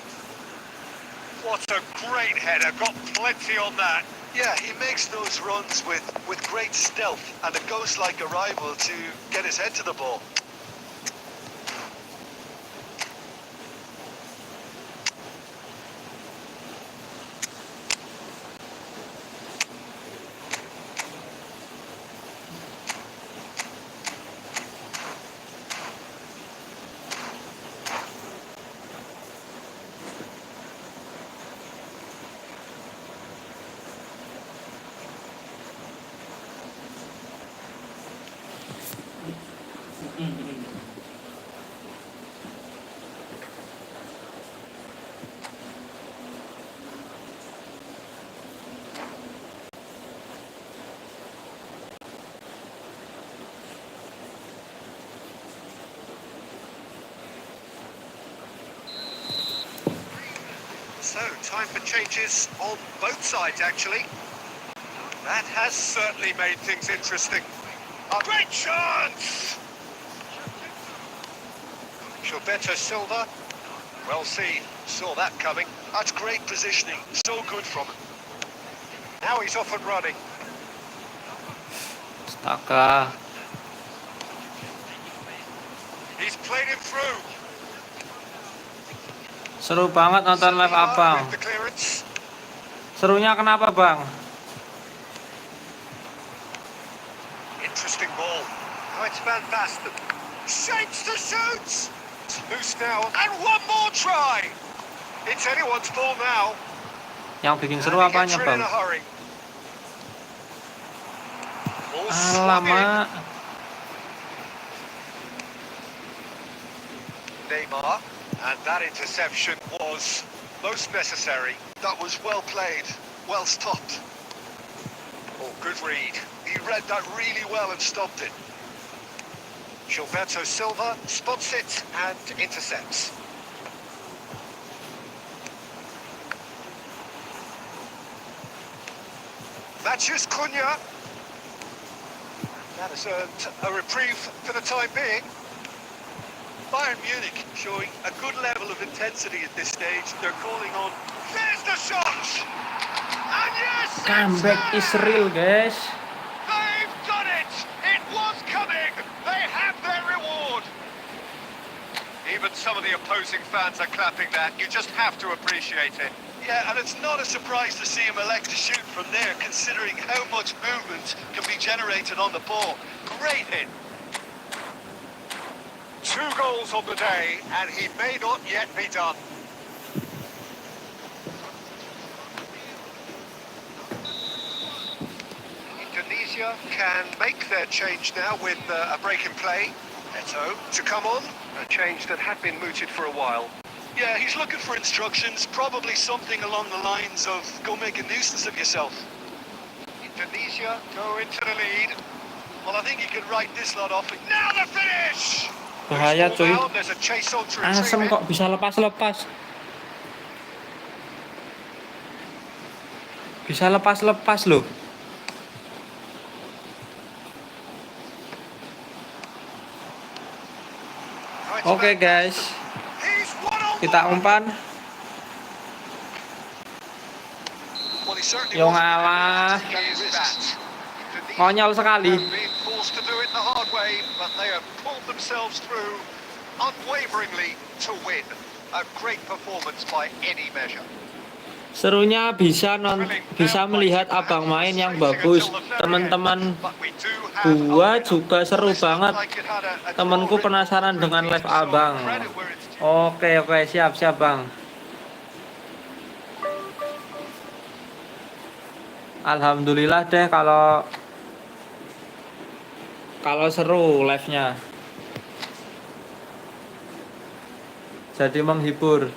[SPEAKER 2] What a great header, got plenty on that.
[SPEAKER 3] Yeah, he makes those runs with great stealth and a ghost-like arrival to get his head to the ball.
[SPEAKER 2] So, time for changes on both sides, actually. That has certainly made things interesting. A great chance! Gilberto Silva. Well seen, saw that coming.
[SPEAKER 3] That's great positioning, so good from him.
[SPEAKER 2] Now he's off and running.
[SPEAKER 1] Astaga.
[SPEAKER 2] He's played him through.
[SPEAKER 1] Seru banget nonton live abang.
[SPEAKER 2] With the clearance.
[SPEAKER 1] Serunya kenapa bang?
[SPEAKER 2] Interesting ball. Now it's Van Basten. Shapes to shoot. It's loose now. And one more try. It's anyone's ball now.
[SPEAKER 1] Yang bikin seru
[SPEAKER 2] And he
[SPEAKER 1] apanya
[SPEAKER 2] gets rid
[SPEAKER 1] bang?
[SPEAKER 2] in a hurry. Ball swung in.
[SPEAKER 1] Alamak.
[SPEAKER 2] Neymar. And that interception was most necessary.
[SPEAKER 3] That was well played, well stopped.
[SPEAKER 2] Oh, good read.
[SPEAKER 3] He read that really well and stopped it.
[SPEAKER 2] Gilberto Silva spots it and intercepts. Matthews Cunha. That has earned a reprieve for the time being.
[SPEAKER 3] Bayern Munich showing a good level of intensity at this stage. They're calling on...
[SPEAKER 2] There's the shot! And yes,
[SPEAKER 1] Comeback is real, guys.
[SPEAKER 2] they've done it! It was coming! They have their reward! Even some of the opposing fans are clapping that. You just have to appreciate it.
[SPEAKER 3] Yeah, and it's not a surprise to see him elect to shoot from there, considering how much movement can be generated on the ball. Great hit.
[SPEAKER 2] 2 goals on the day, and he may not yet be done. Indonesia can make their change now with a break in play. Eto to come on, a change that had been mooted for a while.
[SPEAKER 3] Yeah, he's looking for instructions, probably something along the lines of, go make a nuisance of yourself.
[SPEAKER 2] Indonesia go into the lead.
[SPEAKER 3] Well, I think he can write this lot off.
[SPEAKER 2] Now the finish!
[SPEAKER 1] Bahaya
[SPEAKER 2] Loose ball
[SPEAKER 1] cuy.
[SPEAKER 2] down, there's a chase on to retrieve
[SPEAKER 1] Asem
[SPEAKER 2] it.
[SPEAKER 1] kok bisa lepas-lepas. Bisa lepas-lepas loh.
[SPEAKER 2] Now it's
[SPEAKER 1] Oke
[SPEAKER 2] Van
[SPEAKER 1] guys,
[SPEAKER 2] Basten. He's one-on-one.
[SPEAKER 1] kita umpan.
[SPEAKER 3] Well, he certainly
[SPEAKER 1] Yo
[SPEAKER 3] wasn't
[SPEAKER 1] ngalah.
[SPEAKER 3] taking any risks.
[SPEAKER 1] Konyol sekali.
[SPEAKER 2] Have been forced to do it the hard way, but they have pulled themselves through unwaveringly to win. A great performance by any measure.
[SPEAKER 1] Serunya bisa melihat abang main yang bagus. Teman-teman gua juga seru banget. Temanku penasaran dengan live abang. Oke, siap bang. Alhamdulillah deh kalau seru live-nya. Jadi menghibur.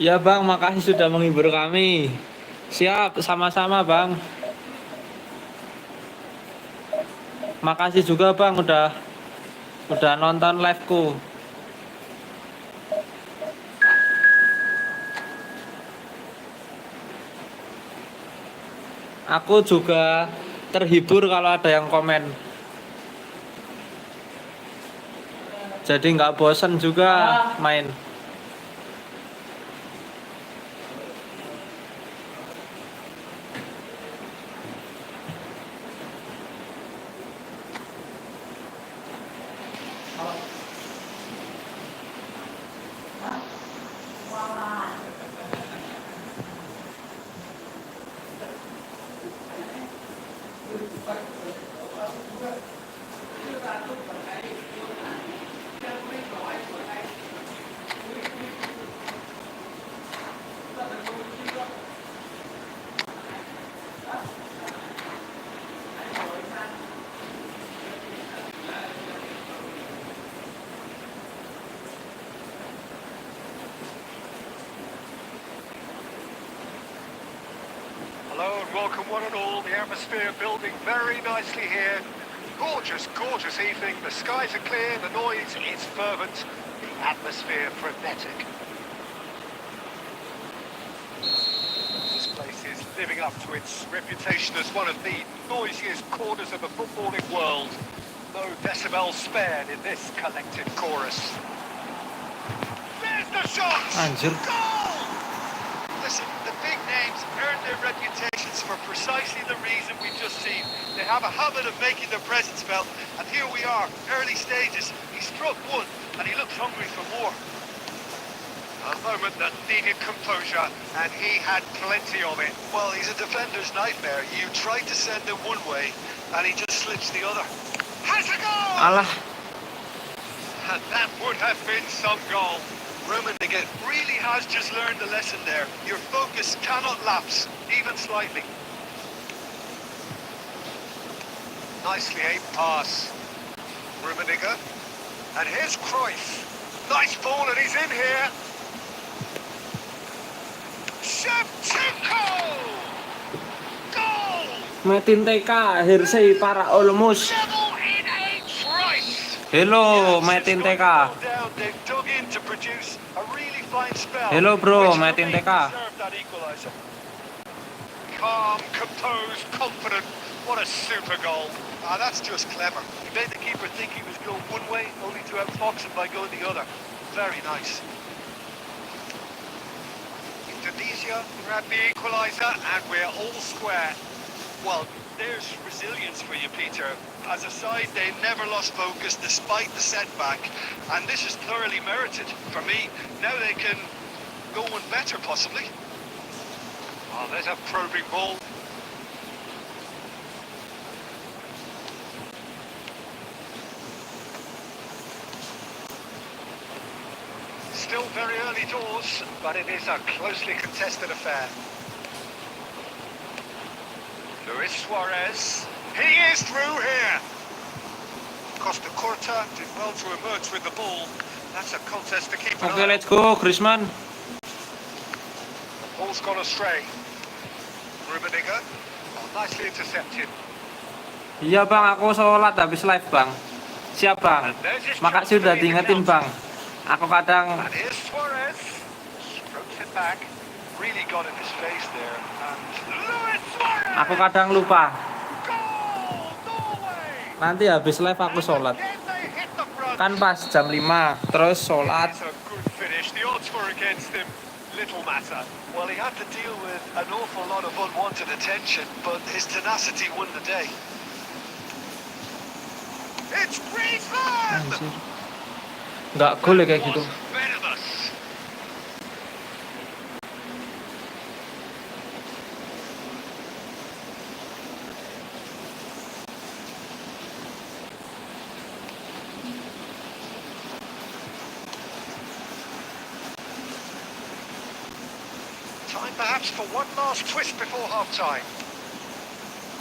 [SPEAKER 1] Ya Bang, makasih sudah menghibur kami. Siap, sama-sama Bang. Makasih juga Bang udah nonton live-ku. Aku juga terhibur kalau ada yang komen. Jadi nggak bosen juga main.
[SPEAKER 2] Hello and welcome one and all. The atmosphere building very nicely here. Gorgeous, gorgeous evening. The skies are clear, the noise is fervent, the atmosphere frenetic. This place is living up to its reputation as one of the noisiest corners of the footballing world. No decibel spared in this collective chorus. There's the shot!
[SPEAKER 1] Anjir.
[SPEAKER 2] Goal!
[SPEAKER 3] Listen, the big names earn their reputations for precisely the reason we've just seen. They have a habit of making their presence felt, and here we are, early stages. He struck one, and he looks hungry for more.
[SPEAKER 2] A moment that needed composure, and he had plenty of it.
[SPEAKER 3] Well, he's a defender's nightmare. You try to send him one way, and he just slips the other.
[SPEAKER 2] Has a goal!
[SPEAKER 1] Alah,
[SPEAKER 2] And that would have been some goal.
[SPEAKER 3] Rummenigge really has just learned the lesson there. Your focus cannot lapse, even slightly.
[SPEAKER 2] Nicely aimed pass. Rummenigge. And here's Cruyff. Nice ball and he's in here. Shevchenko! Goal!
[SPEAKER 1] Metin TK, Hersey para Olmus.
[SPEAKER 2] Level in a trice!
[SPEAKER 1] Hello, Metin TK.
[SPEAKER 3] Down, they've dug in to produce a really fine spell.
[SPEAKER 1] Hello bro,
[SPEAKER 3] which for
[SPEAKER 1] Metin
[SPEAKER 3] me
[SPEAKER 1] TK.
[SPEAKER 3] deserved that equaliser.
[SPEAKER 2] Calm, composed, confident. What a super goal.
[SPEAKER 3] Ah, that's just clever. He made the keeper think he was going one way, only to outfox him by going the other. Very nice.
[SPEAKER 2] Indonesia grab the equaliser and we're all square.
[SPEAKER 3] Well, there's resilience for you, Peter. As a side, they never lost focus despite the setback, and this is thoroughly merited. For me, now they can go one better, possibly.
[SPEAKER 2] Oh, there's a probing ball. Still very early doors, but it is a closely contested affair. Luis Suarez. He is through here. Costa Curta did well to emerge with the ball. That's a contest to keep an
[SPEAKER 1] Oke,
[SPEAKER 2] eye on.
[SPEAKER 1] let's go, Griezmann.
[SPEAKER 2] Ball's gone astray. Rummenigge. Oh, nicely intercepted.
[SPEAKER 1] Iya bang, aku sholat habis live bang. Siap bang.
[SPEAKER 2] And there's his
[SPEAKER 1] Makasih
[SPEAKER 2] chance
[SPEAKER 1] udah
[SPEAKER 2] to lead the
[SPEAKER 1] diingetin
[SPEAKER 2] counter.
[SPEAKER 1] bang. Aku kadang
[SPEAKER 2] And here's Suarez. Strokes it back.
[SPEAKER 3] Really got in his face there, and
[SPEAKER 2] Luis Suarez!
[SPEAKER 1] aku kadang lupa.
[SPEAKER 2] Goal! Norway!
[SPEAKER 1] Nanti habis live aku sholat.
[SPEAKER 2] Again they hit the front.
[SPEAKER 1] Kan pas jam 5, terus sholat.
[SPEAKER 2] It's a good finish. The odds were against him. Little matter.
[SPEAKER 3] well, he had to deal with an awful lot of unwanted attention, but his tenacity won the day.
[SPEAKER 2] It's Griezmann!
[SPEAKER 1] Anjir. Nggak gol ya kayak gitu.
[SPEAKER 2] Was venomous. Time perhaps for one last twist before half-time.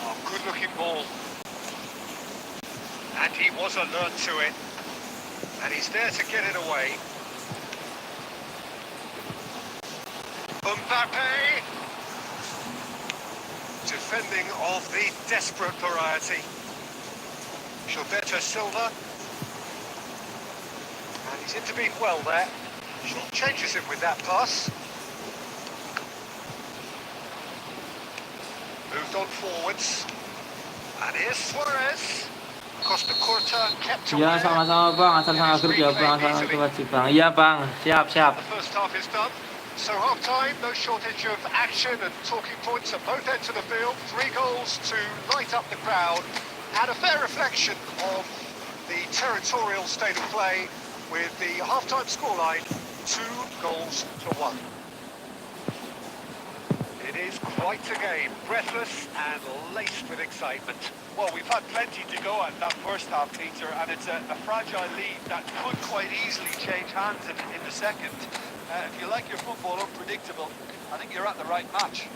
[SPEAKER 2] Oh, good-looking ball. And he was alert to it. And he's there to get it away. Mbappe. Defending of the desperate variety. Gilberto Silva. And he's intervened well there. Short changes him with that pass. Moved on forwards. And here's Suarez. Costa Curta kept away.
[SPEAKER 1] Ya sama-sama bang, asal sama grup ya bang, asal wajib bang. Iya bang, siap.
[SPEAKER 2] The first half is done. So half time, no shortage of action and talking points at both ends of the field. 3 goals to light up the crowd. And a fair reflection of the territorial state of play with the half-time scoreline 2 goals to 1. It is quite a game, breathless and laced with excitement.
[SPEAKER 4] Well, we've had plenty to go at that first half, Peter, and it's a fragile lead that could quite easily change hands in the second. If you like your football unpredictable, I think you're at the right match.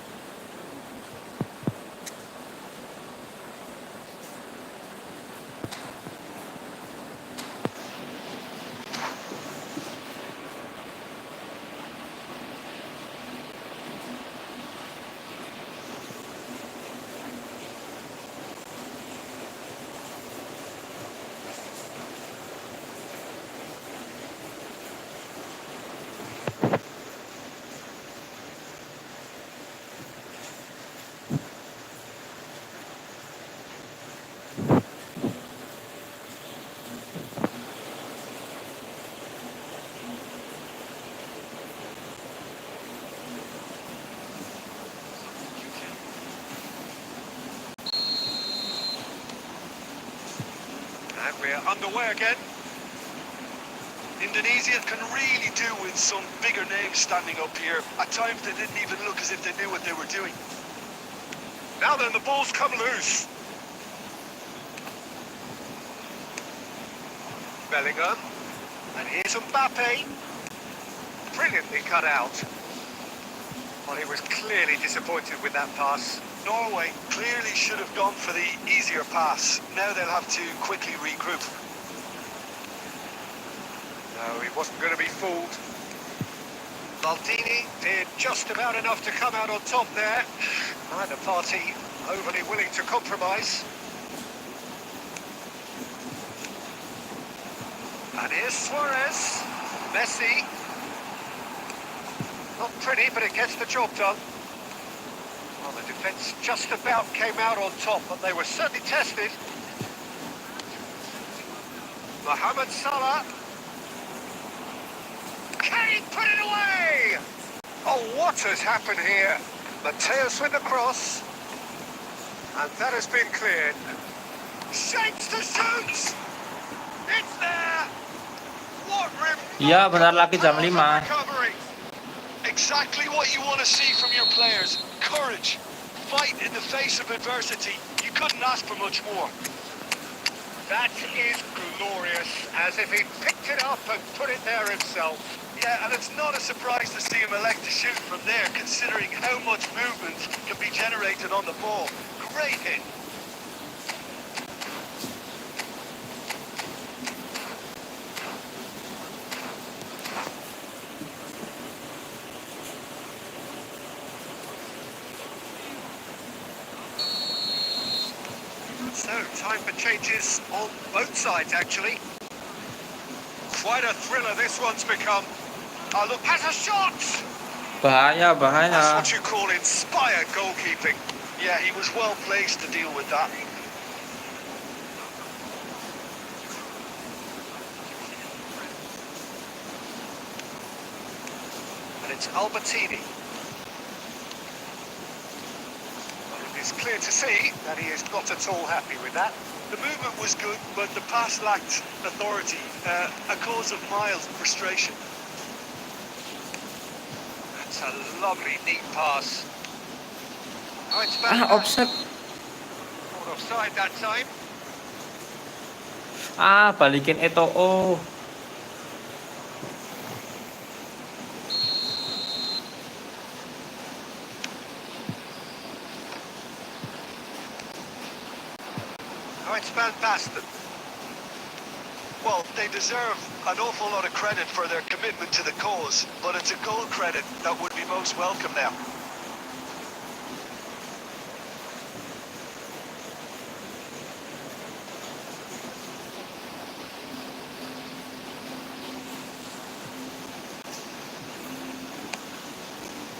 [SPEAKER 2] And we're underway again.
[SPEAKER 3] Indonesia can really do with some bigger names standing up here. At times they didn't even look as if they knew what they were doing.
[SPEAKER 2] Now then, the ball's come loose. Bellingham. And here's Mbappe. Brilliantly cut out. Well, he was clearly disappointed with that pass.
[SPEAKER 3] Norway clearly should have gone for the easier pass. Now they'll have to quickly regroup.
[SPEAKER 2] No, he wasn't going to be fooled. Maldini did just about enough to come out on top there. Neither party overly willing to compromise. And here's Suarez. Messi. Not pretty, but it gets the job done. Well, the defence just about came out on top, but they were certainly tested. Mohamed Salah. Kane put it away! Oh, what has happened here? Mateus with the cross. And that has been cleared. Shakes to shoot! It's there! What
[SPEAKER 1] Iya, bentar lagi jam 5.
[SPEAKER 2] recovery!
[SPEAKER 3] Exactly what you want to see from your players. Courage. Fight in the face of adversity. You couldn't ask for much more.
[SPEAKER 2] That is glorious, as if he picked it up and put it there himself.
[SPEAKER 3] Yeah, and it's not a surprise to see him elect to shoot from there, considering how much movement can be generated on the ball. Great hit.
[SPEAKER 2] So, time for changes on both sides, actually. Quite a thriller this one's become. Oh, look, has a shot!
[SPEAKER 1] Bahaya.
[SPEAKER 2] That's what you call inspired goalkeeping.
[SPEAKER 3] Yeah, he was well placed to deal with that.
[SPEAKER 2] And it's Albertini. It's clear to see that he is not at all happy with that.
[SPEAKER 3] The movement was good, but the pass lacked authority, a cause of mild frustration.
[SPEAKER 2] That's a lovely, neat pass. Oh, it's back.
[SPEAKER 1] Offset.
[SPEAKER 2] Caught offside that time.
[SPEAKER 1] Balikin Eto'o.
[SPEAKER 2] Oh, it's Van Basten.
[SPEAKER 3] Well, they deserve an awful lot of credit for their commitment to the cause, but it's a goal credit that would be most welcome now.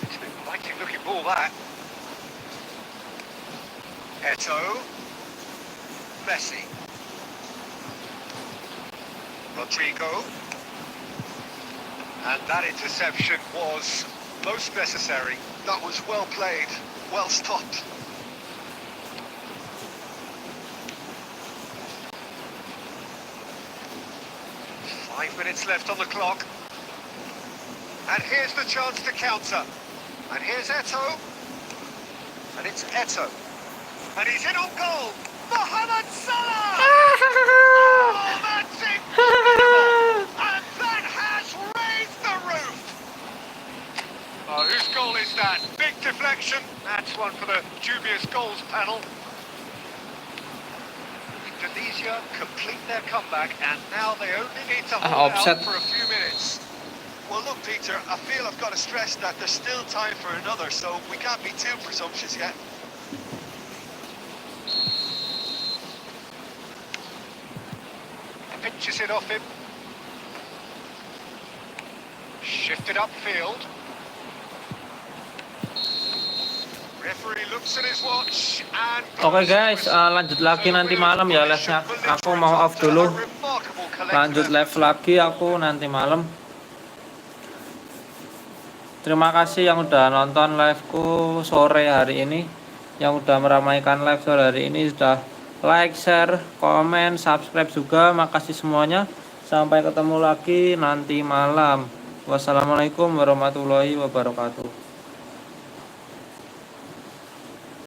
[SPEAKER 2] It's an exciting looking ball, that. Eto. Messi. Rodrigo. And that interception was most necessary.
[SPEAKER 3] That was well played, well stopped.
[SPEAKER 2] Five minutes left on the clock. And here's the chance to counter. And here's Eto. And it's Eto. And he's in on goal. Mohamed Salah! Oh, that's incredible! And that has raised the roof! Oh, whose goal is that? Big deflection. That's one for the dubious goals panel. Indonesia complete their comeback, and now they only need to hold
[SPEAKER 1] offset.
[SPEAKER 2] out for a few minutes.
[SPEAKER 3] Well, look, Peter, I feel I've got to stress that there's still time for another, so we can't be too presumptuous yet.
[SPEAKER 2] Pinches it off him. Shifted upfield. Referee looks at his watch and...
[SPEAKER 1] Oke guys, lanjut lagi nanti malam ya live-nya. Aku mau off dulu. Lanjut live lagi aku nanti malam. Terima kasih yang udah nonton liveku sore hari ini, yang udah meramaikan live sore hari ini, sudah like, share, komen, subscribe juga. Makasih semuanya. Sampai ketemu lagi nanti malam. Wassalamualaikum warahmatullahi wabarakatuh.